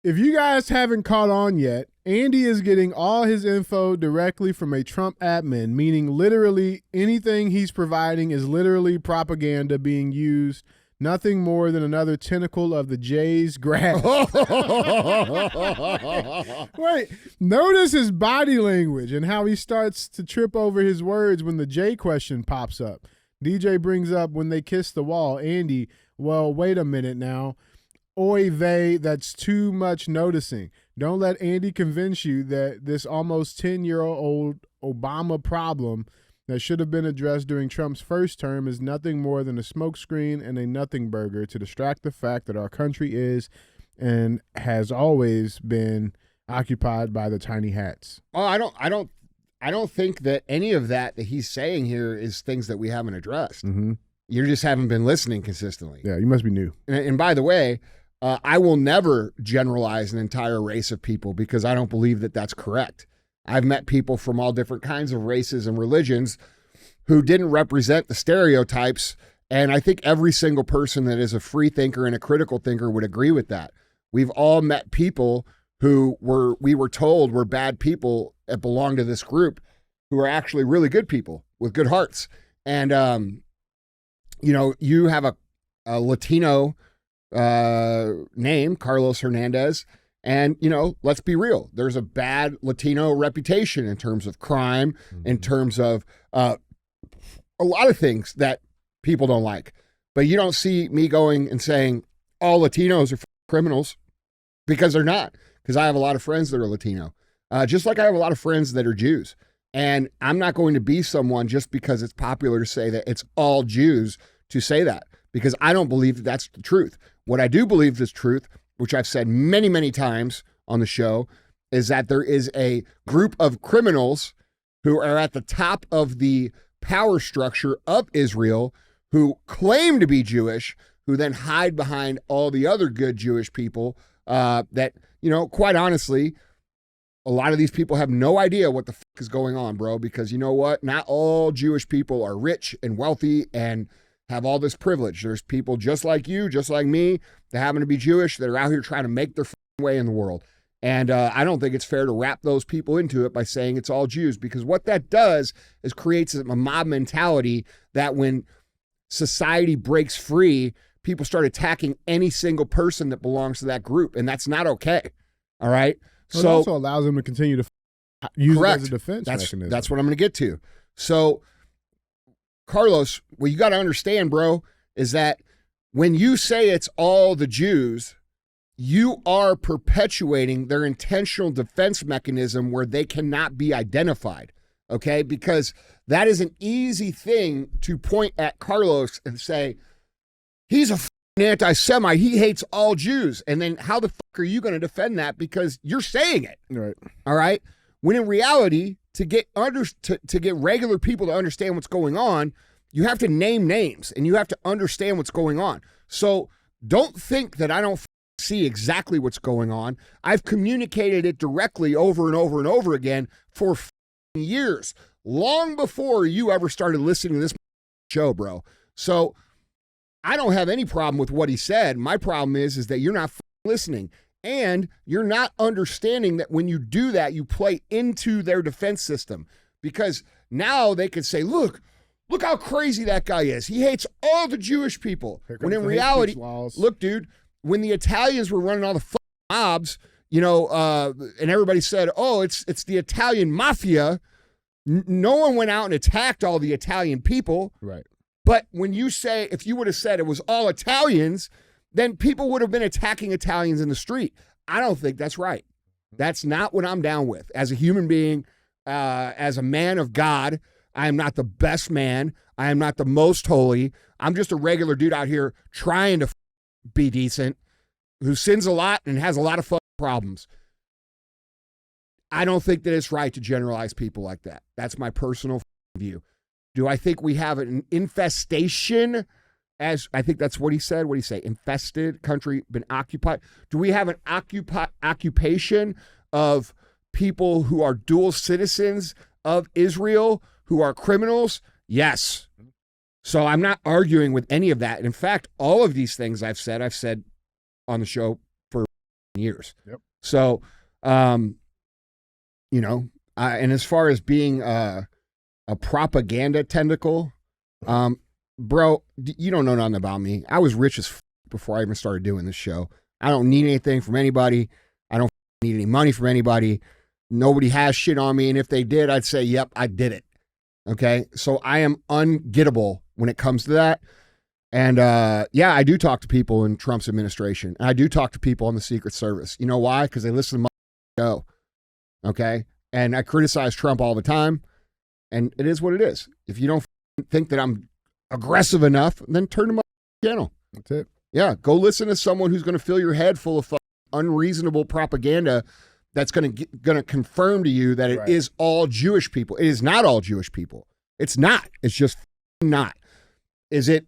If you guys haven't caught on yet, Andy is getting all his info directly from a Trump admin, meaning literally anything he's providing is literally propaganda being used. Nothing more than another tentacle of the J's grasp. Wait, notice his body language and how he starts to trip over his words when the J question pops up. DJ brings up when they kiss the wall. Andy, well, wait a minute now. Oy vey, that's too much noticing. Don't let Andy convince you that this almost 10-year-old Obama problem that should have been addressed during Trump's first term is nothing more than a smokescreen and a nothing burger to distract the fact that our country is and has always been occupied by the tiny hats. Oh, I don't think that any of that he's saying here is things that we haven't addressed. Mm-hmm. You just haven't been listening consistently. Yeah, you must be new. And by the way, I will never generalize an entire race of people because I don't believe that that's correct. I've met people from all different kinds of races and religions who didn't represent the stereotypes. And I think every single person that is a free thinker and a critical thinker would agree with that. We've all met people who we were told were bad people that belong to this group who are actually really good people with good hearts. And, you have a Latino name, Carlos Hernandez. And, let's be real. There's a bad Latino reputation in terms of crime, in terms of a lot of things that people don't like. But you don't see me going and saying all Latinos are criminals, because they're not. Because I have a lot of friends that are Latino, just like I have a lot of friends that are Jews. And I'm not going to be someone just because it's popular to say that it's all Jews to say that, because I don't believe that that's the truth. What I do believe is truth, which I've said many, many times on the show, is that there is a group of criminals who are at the top of the power structure of Israel who claim to be Jewish, who then hide behind all the other good Jewish people that, you know, quite honestly, a lot of these people have no idea what the fuck is going on, bro, because you know what? Not all Jewish people are rich and wealthy and have all this privilege. There's people just like you, just like me, that happen to be Jewish, that are out here trying to make their way in the world. And I don't think it's fair to wrap those people into it by saying it's all Jews, because what that does is creates a mob mentality that when society breaks free, people start attacking any single person that belongs to that group, and that's not okay. All right? So it also allows them to continue to use it as a defense mechanism. That's what I'm going to get to. So, Carlos, what you got to understand, bro, is that when you say it's all the Jews, you are perpetuating their intentional defense mechanism where they cannot be identified, okay? Because that is an easy thing to point at Carlos and say, he's a anti-Semite, he hates all Jews. And then how the fuck are you going to defend that? Because you're saying it. Right. All right. When in reality, to get regular people to understand what's going on, you have to name names and you have to understand what's going on. So don't think that I don't see exactly what's going on. I've communicated it directly over and over and over again for years, long before you ever started listening to this show, bro. So I don't have any problem with what he said. My problem is that you're not listening, and you're not understanding that when you do that, you play into their defense system, because now they could say, look how crazy that guy is. He hates all the Jewish people. When in reality, look, dude, when the Italians were running all the mobs, you know, and everybody said, oh, it's the Italian mafia. No one went out and attacked all the Italian people. Right. But when you say, if you would have said it was all Italians, then people would have been attacking Italians in the street. I don't think that's right. That's not what I'm down with. As a human being, as a man of God, I am not the best man. I am not the most holy. I'm just a regular dude out here trying to be decent, who sins a lot and has a lot of problems. I don't think that it's right to generalize people like that. That's my personal view. Do I think we have an infestation, as I think that's what he said? What did he say? Infested, country been occupied. Do we have an occupation of people who are dual citizens of Israel, who are criminals? Yes. So I'm not arguing with any of that. In fact, all of these things I've said on the show for years. Yep. So, you know, and as far as being a propaganda tentacle, bro, you don't know nothing about me. I was rich as before I even started doing this show. I don't need anything from anybody. I don't need any money from anybody. Nobody has shit on me. And if they did, I'd say, yep, I did it. Okay. So I am ungettable when it comes to that. And yeah, I do talk to people in Trump's administration. And I do talk to people in the Secret Service. You know why? Because they listen to my show. Okay. And I criticize Trump all the time. And it is what it is. If you don't think that I'm aggressive enough, then turn to my channel. That's it. Yeah, go listen to someone who's going to fill your head full of unreasonable propaganda that's going to confirm to you that it is all Jewish people. It is not all Jewish people. It's not. It's just not. Is it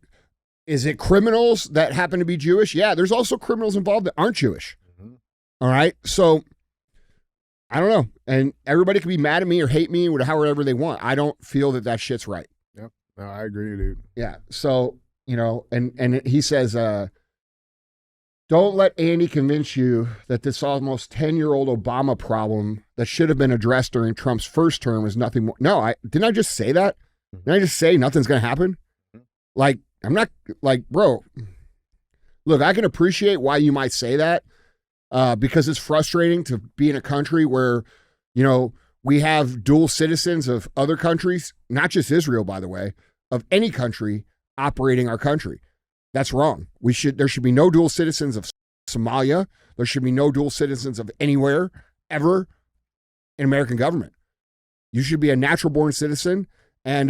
criminals that happen to be Jewish? Yeah, there's also criminals involved that aren't Jewish. Mm-hmm. All right, so I don't know. And everybody can be mad at me or hate me or however they want. I don't feel that shit's right. Yep. No, I agree, dude. Yeah. So, you know, and he says, don't let Andy convince you that this almost 10-year-old Obama problem that should have been addressed during Trump's first term is nothing more. No, didn't I just say that? Didn't I just say nothing's going to happen? Like, I'm not like, bro, look, I can appreciate why you might say that. Because it's frustrating to be in a country where, you know, we have dual citizens of other countries, not just Israel, by the way, of any country operating our country. That's wrong. There should be no dual citizens of Somalia. There should be no dual citizens of anywhere ever in American government. You should be a natural born citizen. And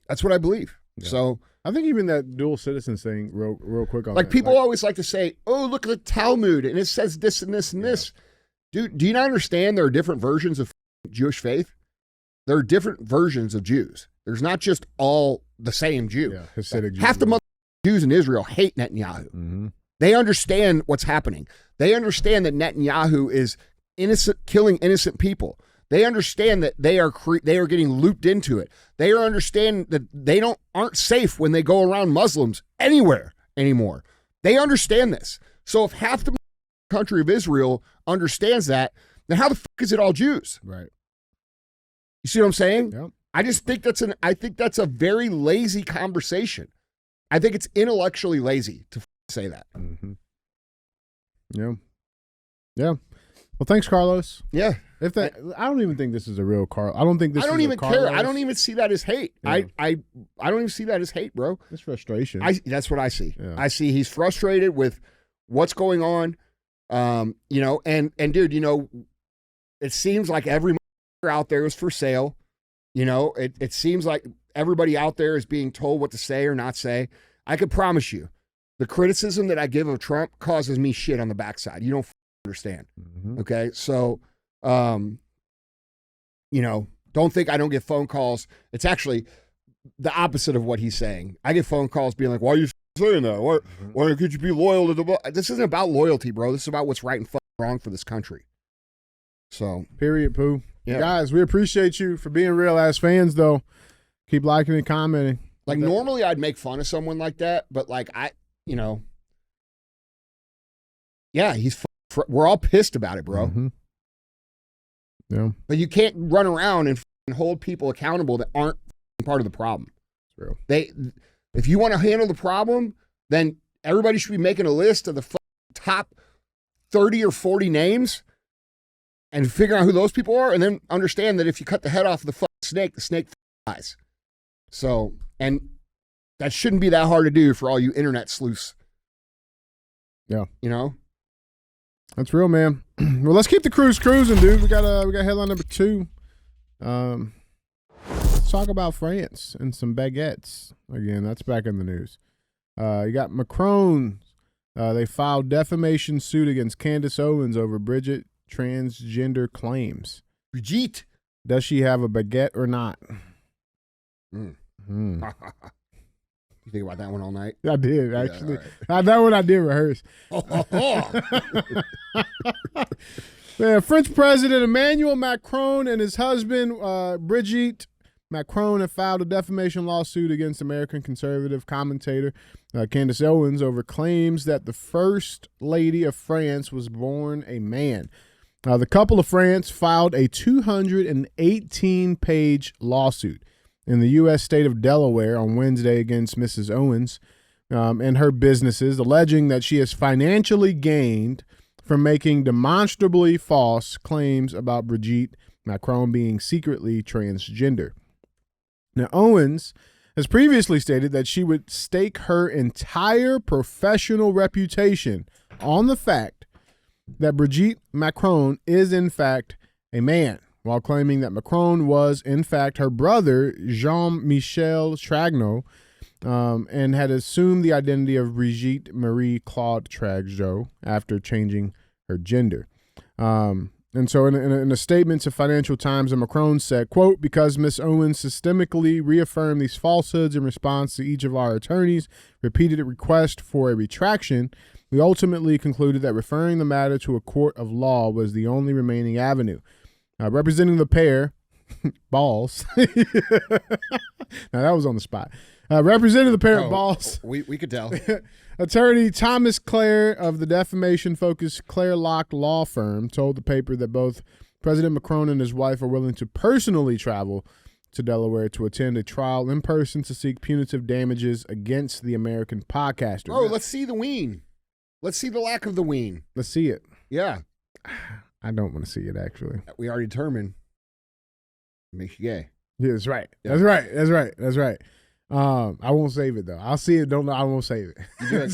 that's what I believe. Yeah. So I think even that dual citizens thing, real quick on like that. People always like to say, oh, look at the Talmud and it says this and this and this. Dude, do you not understand there are different versions of Jewish faith? There are different versions of Jews. There's not just all the same Jew. Yeah, Hasidic Jews. Half the Jews in Israel hate Netanyahu. Mm-hmm. They understand what's happening. They understand that Netanyahu is killing innocent people. They understand that they are getting looped into it. They understand that they aren't safe when they go around Muslims anywhere anymore. They understand this. So if half the country of Israel understands that, then how the fuck is it all Jews? Right. You see what I'm saying? Yep. I just think that's a very lazy conversation. I think it's intellectually lazy to say that. Mm-hmm. Yeah. Yeah. Well, thanks, Carlos. Yeah. I don't even think this is a real Carlos. I don't think this. I don't is even a Carlos. care. I don't even see that as hate. Yeah. I don't even see that as hate, bro. It's frustration. That's what I see. Yeah. I see he's frustrated with what's going on. And dude, it seems like every out there is for sale. It seems like everybody out there is being told what to say or not say. I can promise you, the criticism that I give of Trump causes me shit on the backside. You don't understand. Mm-hmm. Okay. So, don't think I don't get phone calls. It's actually the opposite of what he's saying. I get phone calls being like, why are you saying that? Why could you be loyal to the... This isn't about loyalty, bro. This is about what's right and wrong for this country. So. Period, Pooh. Yeah. Guys, we appreciate you for being real ass fans, though. Keep liking and commenting. Like, normally I'd make fun of someone like that, but like, yeah, we're all pissed about it, bro. Mm-hmm. Yeah. But you can't run around and hold people accountable that aren't part of the problem. True. If you want to handle the problem, then everybody should be making a list of the top 30 or 40 names and figure out who those people are, and then understand that if you cut the head off of the snake dies. So, and that shouldn't be that hard to do for all you internet sleuths. Yeah. That's real, man. Well, let's keep the cruise cruising, dude. We got headline number 2. Let's talk about France and some baguettes. Again, that's back in the news. You got Macron. They filed defamation suit against Candace Owens over Brigitte transgender claims. Brigitte. Does she have a baguette or not? You think about that one all night? I did, actually. Yeah, right. That one I did rehearse. Man, French President Emmanuel Macron and his husband, Brigitte Macron, have filed a defamation lawsuit against American conservative commentator Candace Owens over claims that the First Lady of France was born a man. The couple of France filed a 218-page lawsuit in the U.S. state of Delaware on Wednesday against Mrs. Owens and her businesses, alleging that she has financially gained from making demonstrably false claims about Brigitte Macron being secretly transgender. Now, Owens has previously stated that she would stake her entire professional reputation on the fact that Brigitte Macron is, in fact, a man, while claiming that Macron was, in fact, her brother, Jean-Michel Tragno, and had assumed the identity of Brigitte Marie Claude Tragno after changing her gender. And so in a statement to Financial Times, Macron said, quote, because Ms. Owens systemically reaffirmed these falsehoods in response to each of our attorneys' repeated request for a retraction, we ultimately concluded that referring the matter to a court of law was the only remaining avenue. Representing the pair, balls. Now that was on the spot. Representing the pair of balls. We could tell. Attorney Thomas Clare of the defamation-focused Clare Locke law firm told the paper that both President Macron and his wife are willing to personally travel to Delaware to attend a trial in person to seek punitive damages against the American podcaster. Oh, let's see the ween. Let's see the lack of the ween. Let's see it. Yeah. I don't want to see it, actually. We already determined it makes you gay. Yeah, that's right. Yeah. That's right. That's right. That's right. I won't save it though. I'll see it. Don't know. I won't save it. You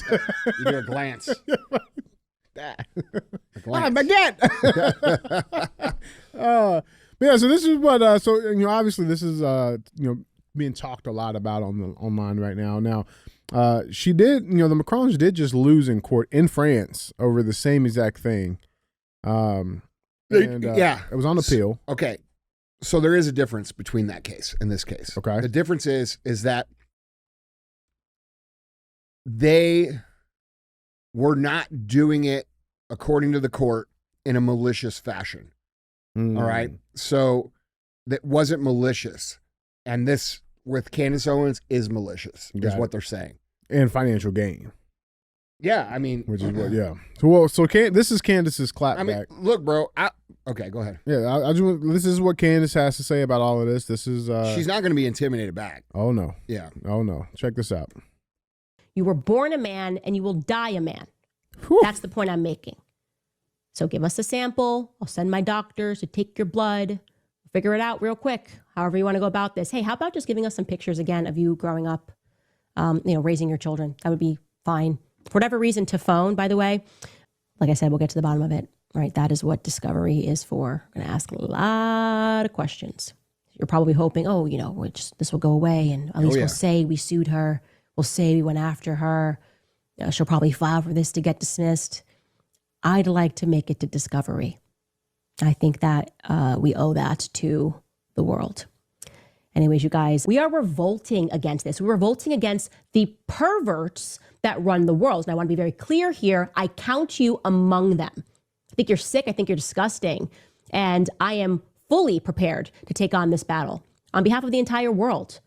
do a glance. A glance. Baguette. But yeah, so this is what. So obviously this is being talked a lot about online right now. Now, she did. The Macrons did just lose in court in France over the same exact thing. Yeah, it was on appeal. Okay, so there is a difference between that case and this case. Okay, the difference is that they were not doing it according to the court in a malicious fashion. All right, so that wasn't malicious, and this with Candace Owens is malicious, is what they're saying, and financial gain. Yeah, I mean, which is what. Yeah. So this is Candace's clapback. I mean, look, bro. Okay, go ahead. Yeah, this is what Candace has to say about all of this. This is she's not going to be intimidated back. Oh no. Yeah. Oh no. Check this out. You were born a man and you will die a man. Whew. That's the point I'm making. So give us a sample. I'll send my doctors to take your blood. Figure it out real quick. However you want to go about this. Hey, how about just giving us some pictures again of you growing up, raising your children? That would be fine. For whatever reason, to phone, by the way, like I said, we'll get to the bottom of it, right? That is what discovery is for. I'm going to ask a lot of questions. You're probably hoping, this will go away. And at least we'll say we sued her. We'll say we went after her. She'll probably file for this to get dismissed. I'd like to make it to discovery. I think that we owe that to the world. Anyways, you guys, we are revolting against this. We're revolting against the perverts that run the world. And I want to be very clear here. I count you among them. I think you're sick. I think you're disgusting. And I am fully prepared to take on this battle on behalf of the entire world.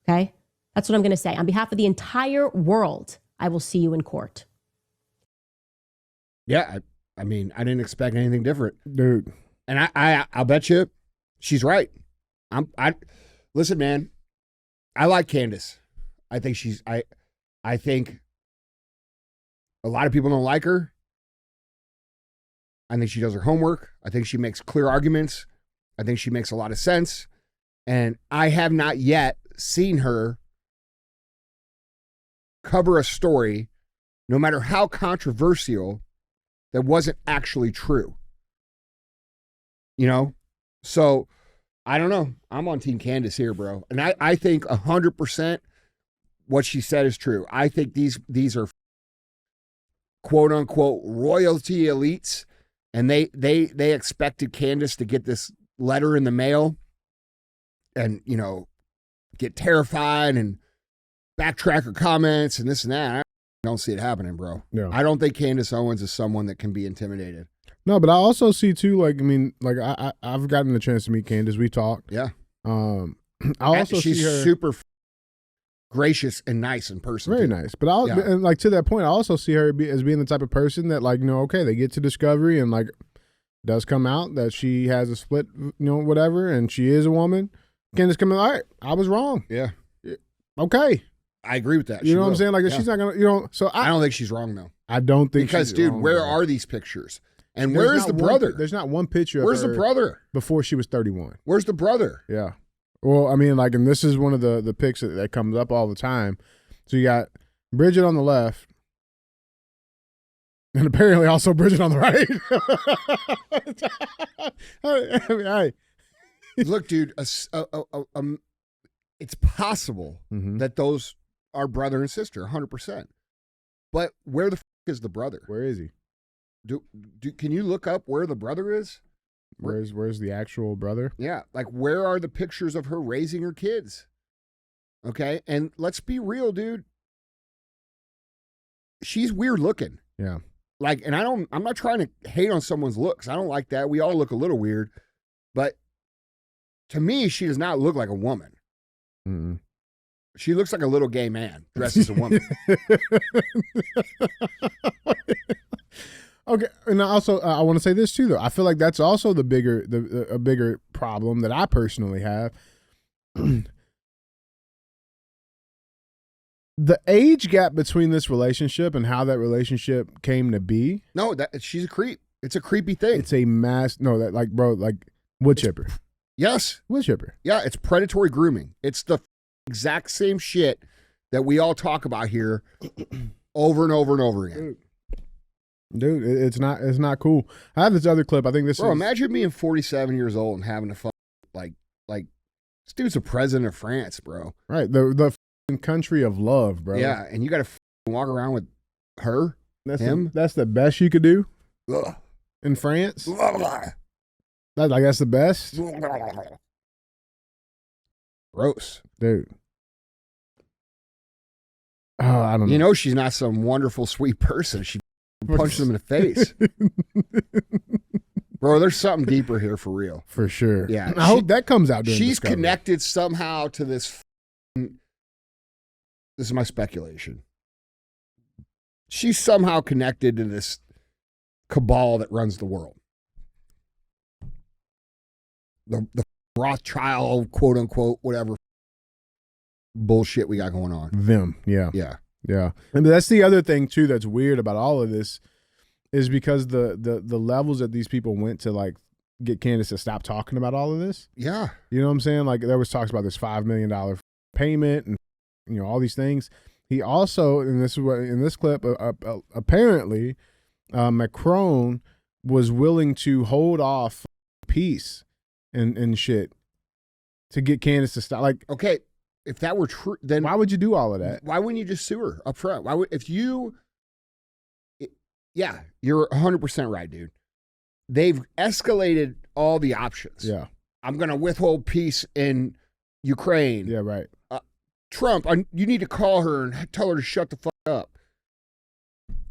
Okay? That's what I'm going to say. On behalf of the entire world, I will see you in court. Yeah, I mean, I didn't expect anything different, dude. And I'll bet you she's right. Listen, man, I like Candace. I think I think a lot of people don't like her. I think she does her homework. I think she makes clear arguments. I think she makes a lot of sense. And I have not yet seen her cover a story, no matter how controversial, that wasn't actually true. So I don't know. I'm on Team Candace here, bro. And I think 100% what she said is true. I think these are quote unquote royalty elites, and they expected Candace to get this letter in the mail and get terrified and backtrack her comments and this and that. I don't see it happening, bro. Yeah. I don't think Candace Owens is someone that can be intimidated. No, but I also see too, I've gotten a chance to meet Candace. We talked. Yeah. I also she's see her super gracious and nice in person. Very too. nice. But and to that point, I also see her as being the type of person that okay, they get to discovery and does come out that she has a split, whatever, and she is a woman. Candace come in, all right, I was wrong. Yeah. Okay. I agree with that. You know what I'm saying? She's not gonna, so I don't think she's wrong though. I don't think because, she's dude, wrong, where though. are these pictures? And where's the brother? There's not one picture. Where's of the her brother? before she was 31? Where's the brother? Yeah. Well, I mean, and this is one of the pics that comes up all the time. So you got Brigitte on the left, and apparently also Brigitte on the right. Look, dude, it's possible that those are brother and sister, 100%. But where the is the brother? Where is he? Can you look up where the brother is? Where's the actual brother? Yeah, where are the pictures of her raising her kids? Okay, and let's be real, dude. She's weird looking. Yeah. And I'm not trying to hate on someone's looks. I don't like that. We all look a little weird. But to me, she does not look like a woman. Mm-mm. She looks like a little gay man dressed as a woman. Okay, and also I want to say this too, though. I feel like that's also a bigger problem that I personally have. The age gap between this relationship and how that relationship came to be. No, she's a creep. It's a creepy thing. It's a wood chipper. Yes. Wood chipper. Yeah, it's predatory grooming. It's the exact same shit that we all talk about here over and over and over again. Dude, it's not cool. I have this other clip. I think this Bro, is... imagine being 47 years old and having to fuck like this dude's the president of France, bro. Right, the country of love, bro. Yeah, and you got to walk around with her, him. That's the best you could do Ugh. in France. Ugh. That's the best, Gross, dude. Oh, I don't know. You know she's not some wonderful, sweet person. She punched him in the face. Bro, there's something deeper here for real. For sure. Yeah. I hope that comes out during She's Discovery. connected somehow to this. This is my speculation. She's somehow connected to this cabal that runs the world. The Rothschild, quote unquote, whatever bullshit we got going on. Them, yeah. Yeah. Yeah. And that's the other thing too that's weird about all of this is because the levels that these people went to like get Candace to stop talking about all of this. Yeah. You know what I'm saying? Like there was talks about this $5 million payment and all these things. He also, and this is what in this clip, apparently Macron was willing to hold off peace and shit to get Candace to stop. Like, okay, if that were true, then why would you do all of that? Why wouldn't you just sue her up front? Why would yeah, you're 100% right, dude. They've escalated all the options. Yeah. I'm going to withhold peace in Ukraine. Yeah, right. Trump, you need to call her and tell her to shut the fuck up.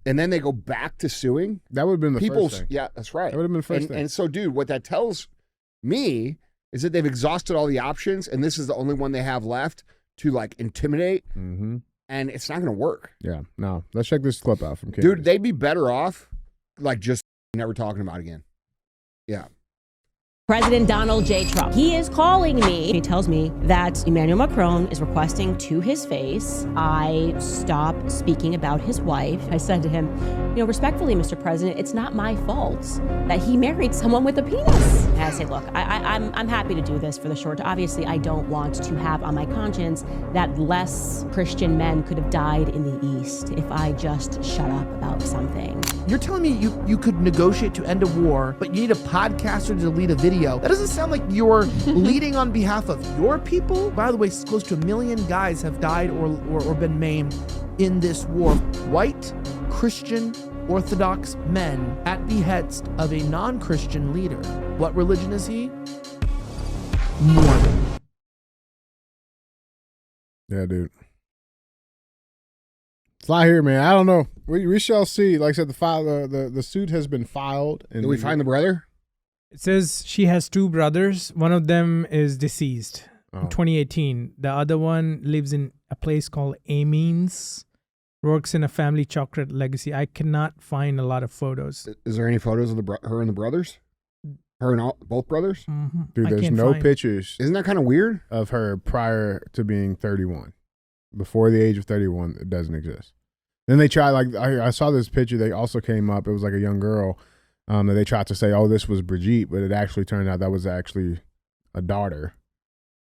And then they go back to suing. That would have been the first thing. Yeah, that's right. That would have been the first thing. And so, dude, what that tells me is that they've exhausted all the options, and this is the only one they have left to like intimidate. Mm-hmm. And it's not going to work. Yeah, no. Let's check this clip out from Candace. Dude, they'd be better off like just never talking about it again. Yeah. President Donald J. Trump. He is calling me. He tells me that Emmanuel Macron is requesting to his face I stop speaking about his wife. I said to him, respectfully, Mr. President, it's not my fault that he married someone with a penis. And I say, look, I'm happy to do this for the short. Obviously, I don't want to have on my conscience that less Christian men could have died in the East if I just shut up about something. You're telling me you could negotiate to end a war, but you need a podcaster to lead a video. That doesn't sound like you're leading on behalf of your people. By the way, close to 1 million guys have died or been maimed in this war. White, Christian, Orthodox men at behest of a non-Christian leader. What religion is he? Mormon. Yeah, dude. It's a lot here, man. I don't know. We shall see. Like I said, the suit has been filed. And Did we find the brother? It says she has 2 brothers. One of them is deceased in 2018. The other one lives in a place called Amiens, works in a family chocolate legacy. I cannot find a lot of photos. Is there any photos of her and the brothers? Her and both brothers? Mm-hmm. Dude, there's no pictures. Isn't that kind of weird? Of her prior to being 31. Before the age of 31, it doesn't exist. Then they tried, like, I saw this picture. They also came up. It was like a young girl. That they tried to say, oh, this was Brigitte, but it actually turned out that was actually a daughter.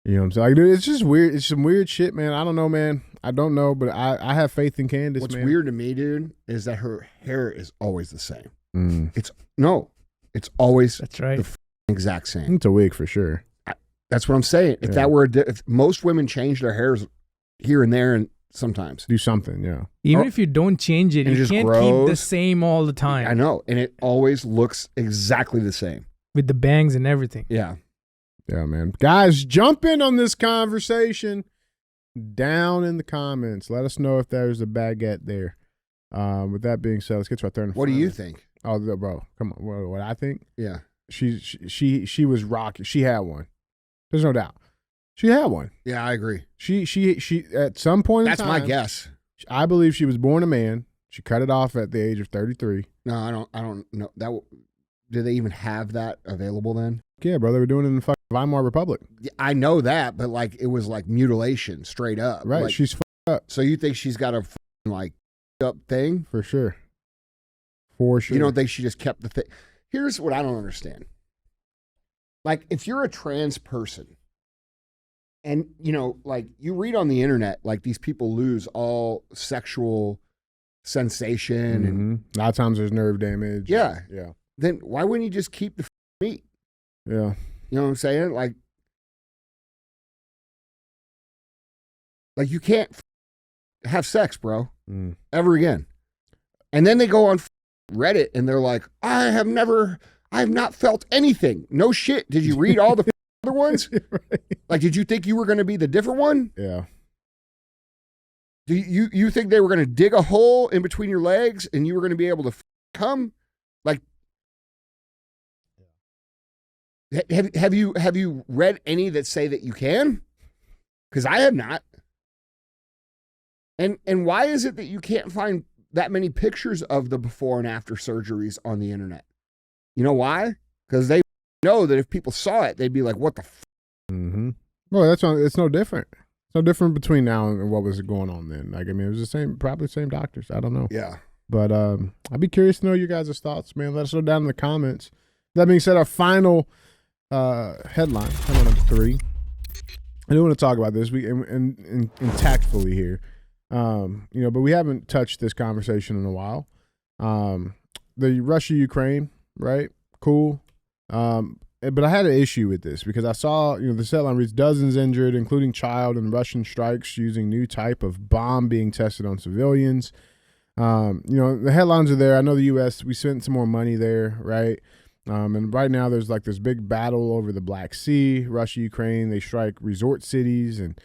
You know what I'm saying? Like, dude, it's just weird. It's some weird shit, man. I don't know, man. I don't know, but I have faith in Candace, What's man. weird to me, dude, is that her hair is always the same. Mm. It's always That's right. the exact same. It's a wig for sure. That's what I'm saying. If that were, if most women change their hairs here and there and sometimes. Do something, yeah. Even if you don't change it, and you just can't grows. keep the same all the time. I know. And it always looks exactly the same. With the bangs and everything. Yeah. Yeah, man. Guys, jump in on this conversation down in the comments. Let us know if there's a baguette there. With that being said, let's get to our third. What do you think? Oh, bro, come on. What I think? Yeah. She was rocking. She had one. There's no doubt. She had one. Yeah, I agree. She at some point That's in time, my guess. I believe she was born a man. She cut it off at the age of 33. No, I don't know. Do they even have that available then? Yeah, bro, they were doing it in the fucking Weimar Republic. Yeah, I know that, but like it was like mutilation straight up. Right, Like, she's fucked up. So you think she's got a like up thing? For sure. For sure. You don't think she just kept the thing? Here's what I don't understand. Like if you're a trans person And, you know, like you read on the internet, like these people lose all sexual sensation. And A lot of times there's nerve damage. yeah. Yeah. Then why wouldn't you just keep the meat? Yeah. You know what I'm saying? Like you can't have sex, bro, ever again. And then they go on Reddit and they're like, I have not felt anything. No shit. Did you read all the other ones? Right. Like, did you think you were going to be the different one? Yeah. Do you think they were going to dig a hole in between your legs and you were going to be able to come? Like, have you read any that say that you can? Because I have not. And why is it that you can't find that many pictures of the before and after surgeries on the internet? You know why? Because they know that if people saw it, they'd be like, what the f? Well, it's no different. It's no different between now and what was going on then. Like, I mean, it was probably the same doctors. I don't know. Yeah. But I'd be curious to know your guys' thoughts, man. Let us know down in the comments. That being said, our final headline number 3. I do want to talk about this and tactfully here. But we haven't touched this conversation in a while. The Russia-Ukraine, right? Cool. But I had an issue with this because I saw, the headline reads, dozens injured, including child, in Russian strikes using new type of bomb being tested on civilians. The headlines are there. I know the U.S., we spent some more money there, right? And right now there's like this big battle over the Black Sea, Russia, Ukraine. They strike resort cities and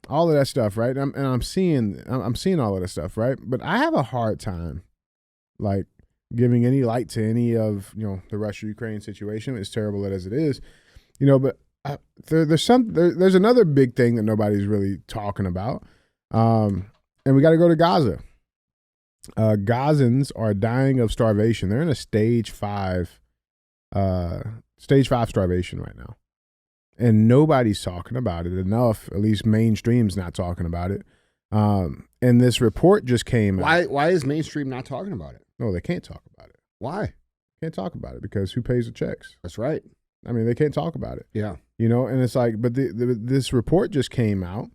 all of that stuff, right? And I'm seeing all of that stuff, right? But I have a hard time, like, giving any light to any of the Russia-Ukraine situation, as terrible as it is, But there's another big thing that nobody's really talking about, and we got to go to Gaza. Gazans are dying of starvation. They're in a stage 5 starvation right now. And nobody's talking about it enough. At least mainstream's not talking about it. And this report just came out. Why is mainstream not talking about it? No, they can't talk about it. Why? Can't talk about it because who pays the checks? That's right. I mean, they can't talk about it. Yeah. And it's like, but this report just came out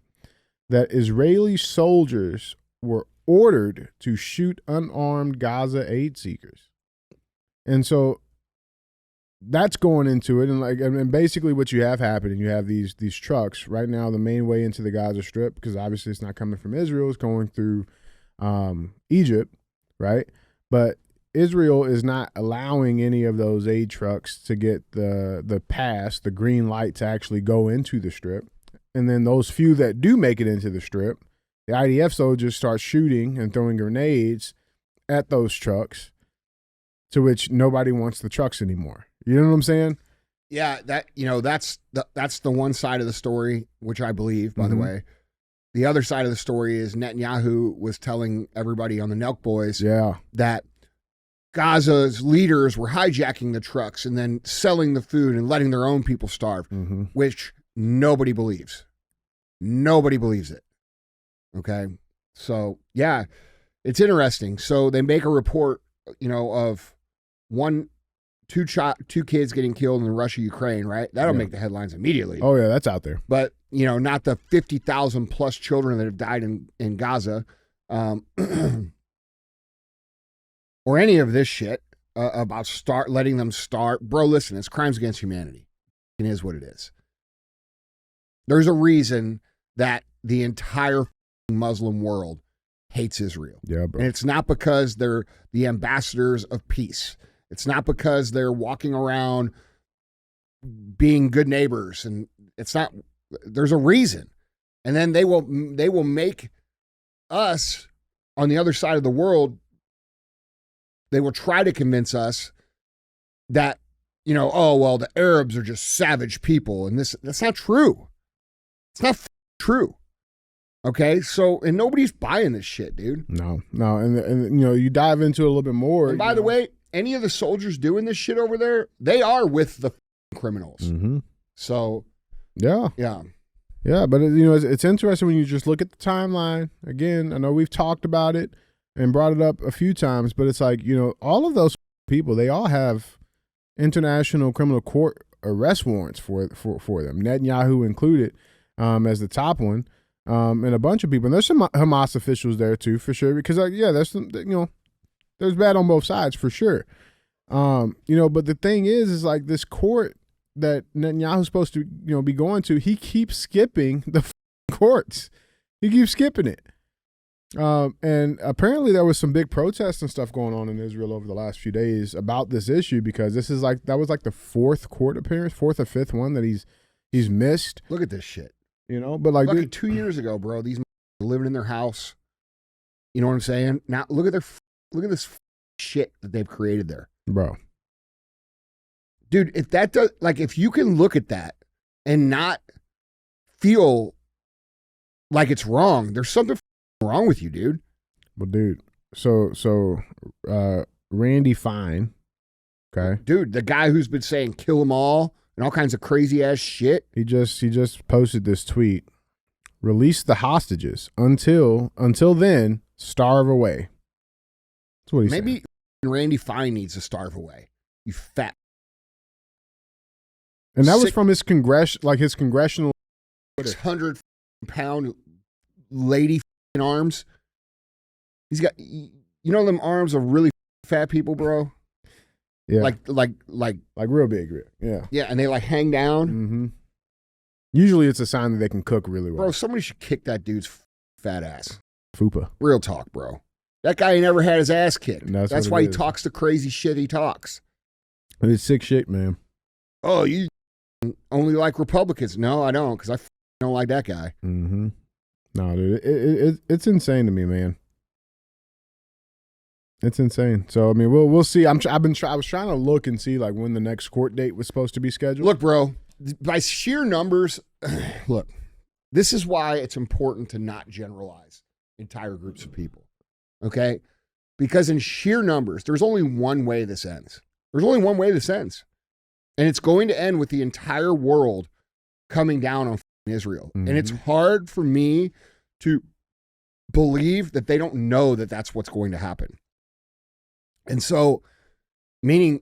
that Israeli soldiers were ordered to shoot unarmed Gaza aid seekers. And so that's going into it, and basically what you have happening, you have these trucks right now. The main way into the Gaza Strip, because obviously it's not coming from Israel, it's going through Egypt, right? But Israel is not allowing any of those aid trucks to get the pass, the green light to actually go into the Strip. And then those few that do make it into the Strip, the IDF soldiers start shooting and throwing grenades at those trucks, to which nobody wants the trucks anymore. You know what I'm saying? Yeah, that's the one side of the story, which I believe, by the way. The other side of the story is Netanyahu was telling everybody on the Nelk Boys that Gaza's leaders were hijacking the trucks and then selling the food and letting their own people starve, which nobody believes. Nobody believes it. Okay? So, yeah, it's interesting. So they make a report, of two kids getting killed in Russia, Ukraine, right? That'll make the headlines immediately. Oh, yeah, that's out there. But, not the 50,000 plus children that have died in Gaza, or any of this shit about letting them start. Bro, listen, it's crimes against humanity. It is what it is. There's a reason that the entire Muslim world hates Israel. Yeah, bro. And it's not because they're the ambassadors of peace. It's not because they're walking around being good neighbors, and it's not. There's a reason, and then they will make us on the other side of the world. They will try to convince us that the Arabs are just savage people, and that's not true. It's not true. Okay, so and nobody's buying this shit, dude. No, and you dive into it a little bit more. And by the way, any of the soldiers doing this shit over there, they are with the criminals. So, yeah. But it's interesting when you just look at the timeline. Again, I know we've talked about it and brought it up a few times, but it's like all of those people, they all have international criminal court arrest warrants for them, Netanyahu included. as the top one, and a bunch of people. And there's some Hamas officials there too, for sure. Because there's some, there's bad on both sides for sure. But the thing is like this court that Netanyahu's supposed to, be going to, he keeps skipping the courts. He keeps skipping it. And apparently there was some big protests and stuff going on in Israel over the last few days about this issue, because that was the fourth court appearance, fourth or fifth one that he's missed. Look at this shit. But like fucking 2 years ago, bro, these are living in their house. You know what I'm saying? Now look at this shit that they've created there. Bro. Dude, if you can look at that and not feel like it's wrong, there's something wrong with you, dude. Well, dude, so Randy Fine, okay, dude, the guy who's been saying kill them all and all kinds of crazy ass shit. He just posted this tweet: release the hostages. Until then, starve away. That's what he said. Maybe Randy Fine needs to starve away. You fat. And that was from his congressional 600-pound lady arms. He's got, them arms of really fat people, bro. Yeah, like real big. Yeah, yeah, and they like hang down. Mm-hmm. Usually, it's a sign that they can cook really well. Bro, somebody should kick that dude's fat ass. Fupa. Real talk, bro. That guy ain't never had his ass kicked. That's why he talks the crazy shit he talks. It's sick shit, man. Oh, you only like Republicans? No, I don't, because I don't like that guy. Mm-hmm. No, dude, it's insane to me, man. It's insane. So I mean, we'll see. I was trying to look and see like when the next court date was supposed to be scheduled. Look, bro, by sheer numbers, look, this is why it's important to not generalize entire groups of people. Okay, because in sheer numbers, there's only one way this ends. There's only one way this ends, and it's going to end with the entire world coming down on Israel. Mm-hmm. And it's hard for me to believe that they don't know that that's what's going to happen. And so, meaning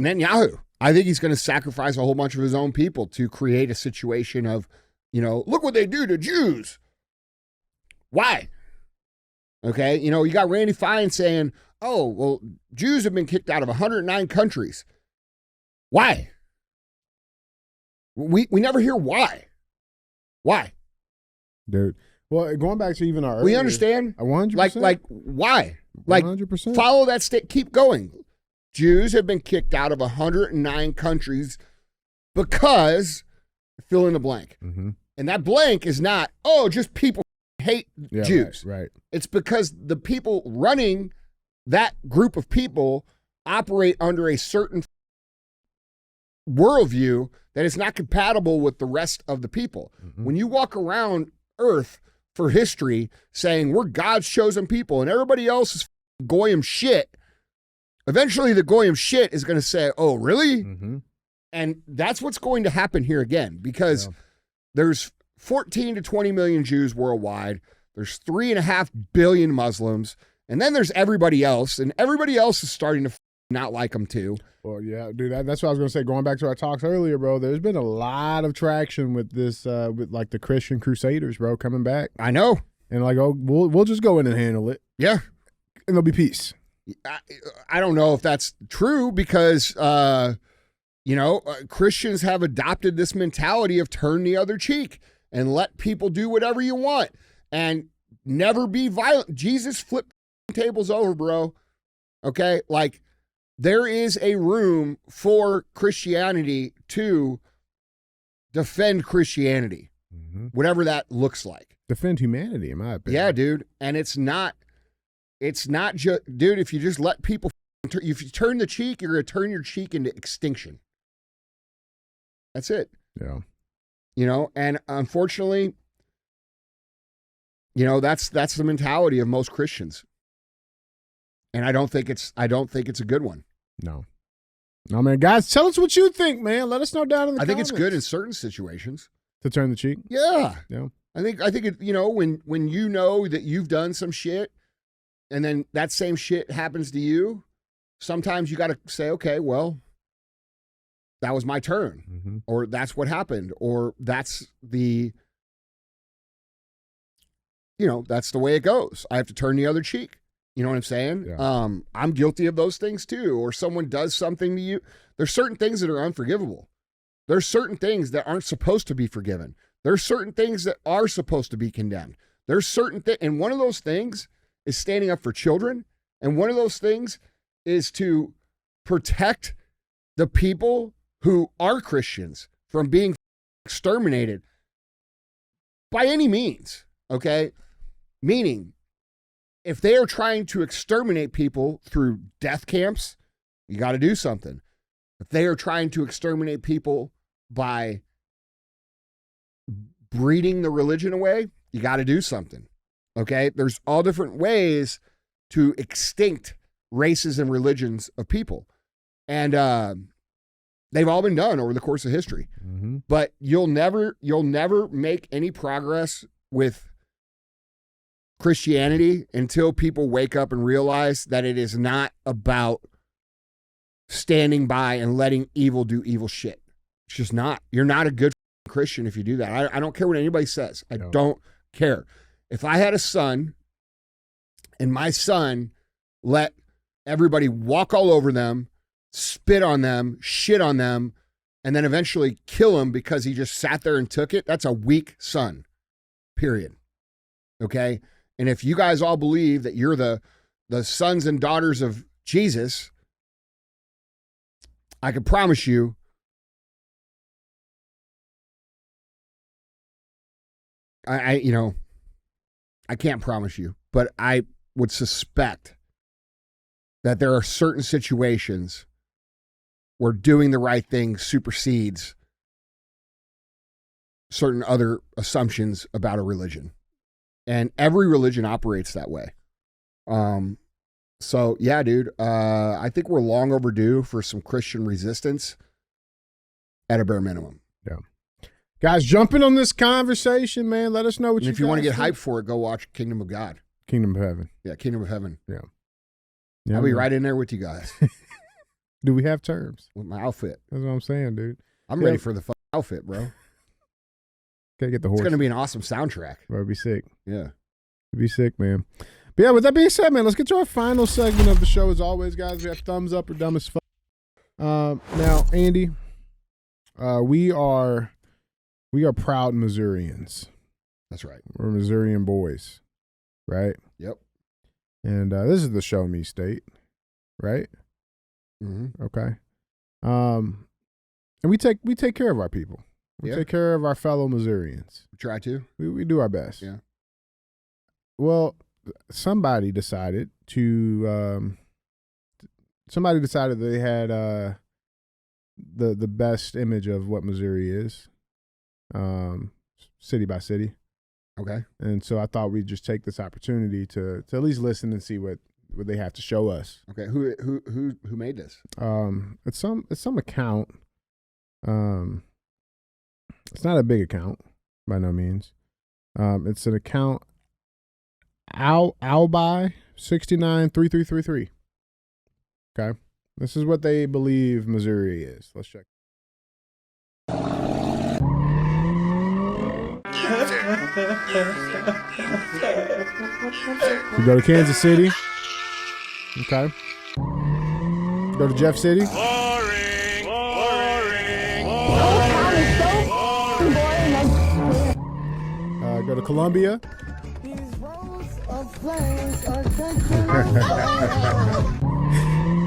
Netanyahu, I think he's going to sacrifice a whole bunch of his own people to create a situation of, look what they do to Jews. Why? Okay, you got Randy Fine saying, oh, well, Jews have been kicked out of 109 countries. Why? We never hear why. Why? Dude. Well, going back to even our we understand. 100%. Like why? Like 100%. Follow that state. Keep going. Jews have been kicked out of 109 countries because fill in the blank. Mm-hmm. And that blank is not, just people hate Jews. Right. It's because the people running that group of people operate under a certain worldview that is not compatible with the rest of the people. Mm-hmm. When you walk around Earth for history saying we're God's chosen people and everybody else is goyim shit, eventually the goyim shit is going to say, oh, really? Mm-hmm. And that's what's going to happen here again, because there's 14 to 20 million Jews worldwide. There's 3.5 billion Muslims. And then there's everybody else, and everybody else is starting to not like them too. Well, yeah, dude, that's what I was going to say. Going back to our talks earlier, bro, there's been a lot of traction with this, with like the Christian Crusaders, bro, coming back. I know. And like, we'll just go in and handle it. Yeah. And there'll be peace. I don't know if that's true because, Christians have adopted this mentality of turn the other cheek and let people do whatever you want and never be violent. Jesus flipped tables over, bro. Okay? Like, there is a room for Christianity to defend Christianity, whatever that looks like. Defend humanity, in my opinion. Yeah, dude. And it's not just, dude, if you just let people, if you turn the cheek, you're going to turn your cheek into extinction. That's it. Yeah. And unfortunately, that's the mentality of most Christians. And I don't think it's a good one. No, man, guys, tell us what you think, man. Let us know down in the comments. I think it's good in certain situations to turn the cheek. Yeah. Yeah. I think it, when you know that you've done some shit and then that same shit happens to you, sometimes you got to say, okay, well, that was my turn, or that's what happened, or that's the that's the way it goes. I have to turn the other cheek. You know what I'm saying? Yeah. I'm guilty of those things too. Or someone does something to you. There's certain things that are unforgivable. There's certain things that aren't supposed to be forgiven. There's certain things that are supposed to be condemned. There's certain things, and one of those things is standing up for children. And one of those things is to protect the people who are Christians from being exterminated by any means, okay? Meaning, if they are trying to exterminate people through death camps, you got to do something. If they are trying to exterminate people by breeding the religion away, you got to do something, okay? There's all different ways to extinct races and religions of people. And they've all been done over the course of history. Mm-hmm. But you'll never make any progress with Christianity until people wake up and realize that it is not about standing by and letting evil do evil shit. It's just not. You're not a good Christian if you do that. I don't care what anybody says. I don't care. If I had a son and my son let everybody walk all over them, spit on them, shit on them, and then eventually kill him because he just sat there and took it, that's a weak son, period. Okay? And if you guys all believe that you're the sons and daughters of Jesus, I can promise you I can't promise you, but I would suspect that there are certain situations where doing the right thing supersedes certain other assumptions about a religion. And every religion operates that way. So yeah, dude, I think we're long overdue for some Christian resistance at a bare minimum. Yeah. Guys, jump in on this conversation, man. Let us know what And you if you want to get think. hyped for it, go watch Kingdom of God. Kingdom of Heaven. Yeah, Kingdom of Heaven. Yeah. I'll be man. right in there with you guys Do we have terms? with my outfit. That's what I'm saying, dude. I'm Yeah. ready for the outfit, bro. Gotta get the horse. It's going to be an awesome soundtrack. Bro, it'd be sick. Yeah. It'd be sick, man. But yeah, with that being said, man, let's get to our final segment of the show. As always, guys, we have thumbs up or dumb as fuck. Now, Andy, we are proud Missourians. That's right. We're Missourian boys, right? Yep. And this is the show me state, right? Mm-hmm. Okay. And we take care of our people. We Yeah. take care of our fellow Missourians. Try to. We do our best. Yeah. Well, somebody decided they had the best image of what Missouri is, city by city. Okay. And so I thought we'd just take this opportunity to at least listen and see what they have to show us. Okay. Who made this? It's some account. It's not a big account by no means. It's an account Alby 693333. Okay. This is what they believe Missouri is. Let's check. You go to Kansas City. Okay. Go to Jeff City. Go to Columbia.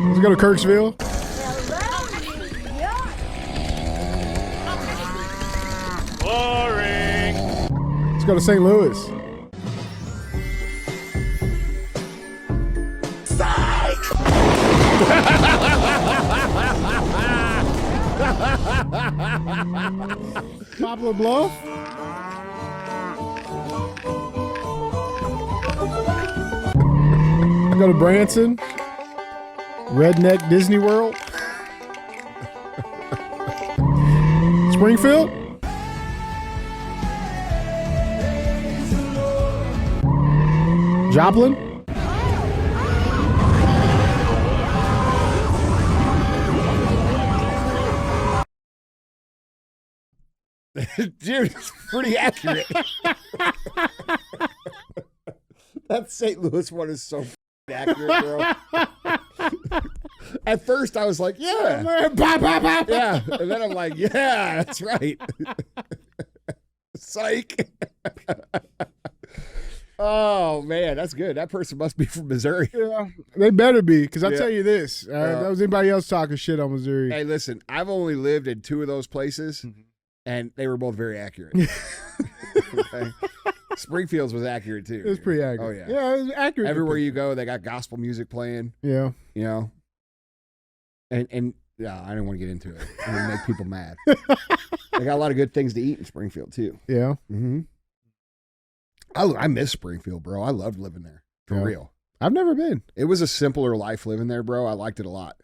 Let's go to Kirksville. Let's go to St. Louis. Poplar Bluff. I go to Branson. Redneck Disney World. Springfield. Joplin. Dude, it's pretty accurate. That St. Louis one is so accurate, bro. At first, I was like, yeah. Yeah. And then I'm like, yeah, that's right. Psych. Oh, man, that's good. That person must be from Missouri. Yeah, they better be, because I'll tell you this. That was anybody else talking shit on Missouri. Hey, listen, I've only lived in 2 of those places, and they were both very accurate. Okay? Springfield's was accurate, too. It's pretty accurate. Oh, yeah. Yeah, it was accurate. Everywhere you go, they got gospel music playing. Yeah. You know? And yeah, I didn't want to get into it. I'm going to make people mad. They got a lot of good things to eat in Springfield, too. Yeah. Mm-hmm. I miss Springfield, bro. I loved living there. For real. I've never been. It was a simpler life living there, bro. I liked it a lot.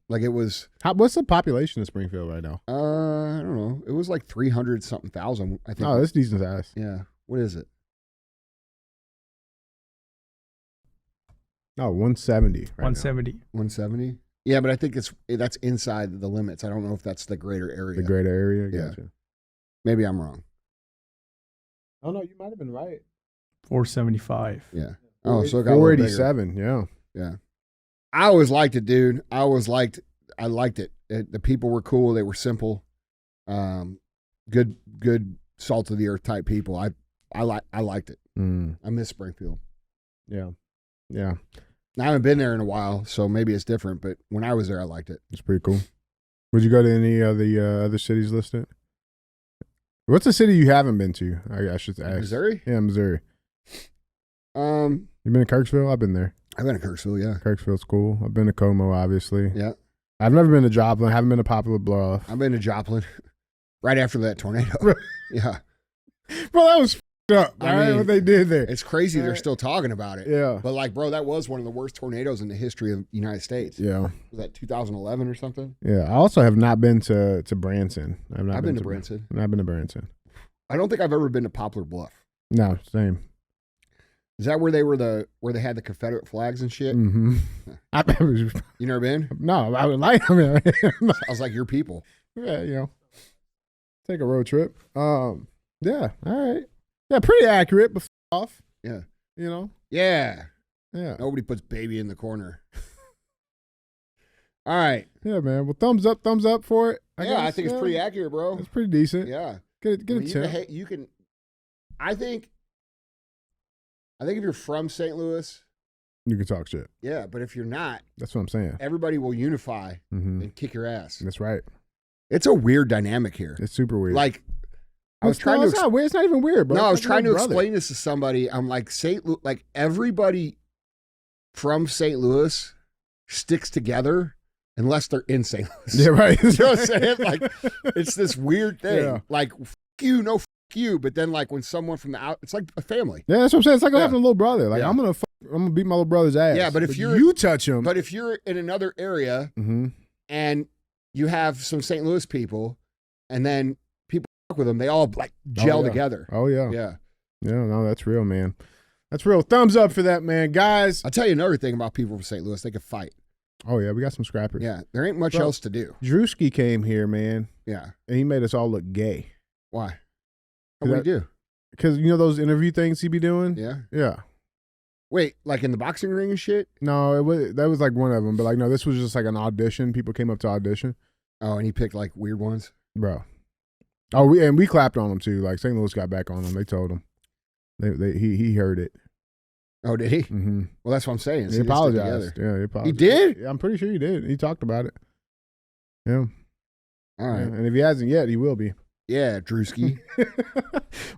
Like it was. What's the population of Springfield right now? I don't know. It was like 300-something thousand, I think. Oh, that's decent size. Yeah. What is it? Oh, 170. Right 170. 170? Yeah, but I think that's inside the limits. I don't know if that's the greater area. The greater area? Yeah. Gotcha. Maybe I'm wrong. Oh, no, you might have been right. 475. Yeah. Oh, so it got 487. Yeah. Yeah. I always liked it, dude. I liked it. The people were cool. They were simple. Good salt of the earth type people. I liked it. I miss Springfield. Yeah. Yeah. I haven't been there in a while, so maybe it's different, but when I was there, I liked it. It's pretty cool. Would you go to any of the other cities listed? What's a city you haven't been to? I should ask. Missouri? Yeah, Missouri. You been to Kirksville? I've been there. I've been to Kirksville, yeah. Kirksville's cool. I've been to Como, obviously. Yeah. I've never been to Joplin. I haven't been to Poplar Bluff. I've been to Joplin right after that tornado. Yeah. Bro, that was up. I mean, what they did there. It's crazy they're still talking about it. Yeah. But like, bro, that was one of the worst tornadoes in the history of the United States. Yeah. Was that 2011 or something? Yeah. I also have not been to Branson. I've been to Branson. I've been to Branson. I don't think I've ever been to Poplar Bluff. No, same. Is that where they had the Confederate flags and shit? Mm-hmm. You never been? No, I would like. I mean, I was like, your people. Yeah, you know, take a road trip. Yeah, all right. Yeah, pretty accurate, but off. Yeah, you know. Yeah, yeah. Nobody puts baby in the corner. All right. Yeah, man. Well, thumbs up for it. I think it's pretty accurate, bro. It's pretty decent. Yeah. Get a tip. You can. I think if you're from St. Louis, you can talk shit. Yeah, but if you're not, that's what I'm saying. Everybody will unify and kick your ass. That's right. It's a weird dynamic here. It's super weird. Like, it's not weird. It's not even weird, bro. No, I was trying to explain this to somebody. I'm like, like everybody from St. Louis sticks together unless they're in St. Louis. Yeah, right. You know what I'm saying? Like, it's this weird thing. Yeah. Like, you, no you, but then like when someone from the out, it's like a family. Yeah, that's what I'm saying. It's like having a little brother. Like I'm gonna beat my little brother's ass. Yeah, but if you touch him, but if you're in another area and you have some St. Louis people, and then people work with them, they all like gel together. Oh yeah, yeah. No, that's real, man. That's real. Thumbs up for that, man, guys. I'll tell you another thing about people from St. Louis: they can fight. Oh yeah, we got some scrappers. Yeah, there ain't much else to do. Drewski came here, man. Yeah, and he made us all look gay. Why? What do you do? Because you know those interview things he be doing. Yeah. Wait, like in the boxing ring and shit? No, that was like one of them. But like, no, this was just like an audition. People came up to audition. Oh, and he picked like weird ones, bro. Oh, we clapped on him too. Like St. Louis got back on him. They told him. He heard it. Oh, did he? Mm-hmm. Well, that's what I'm saying. He apologized. Yeah, he apologized. He did? Yeah, I'm pretty sure he did. He talked about it. Yeah. All right. Yeah. And if he hasn't yet, he will be. Yeah, Drewski.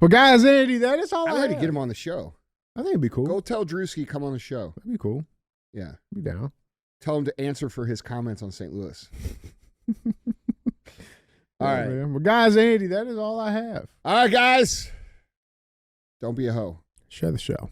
Well, guys, Andy, that is all I had had to get him on the show. I think it'd be cool. Go tell Drewski come on the show. That'd be cool. Yeah. Be down. Tell him to answer for his comments on St. Louis. All right. Man. Well, guys, Andy, that is all I have. All right, guys. Don't be a hoe. Share the show.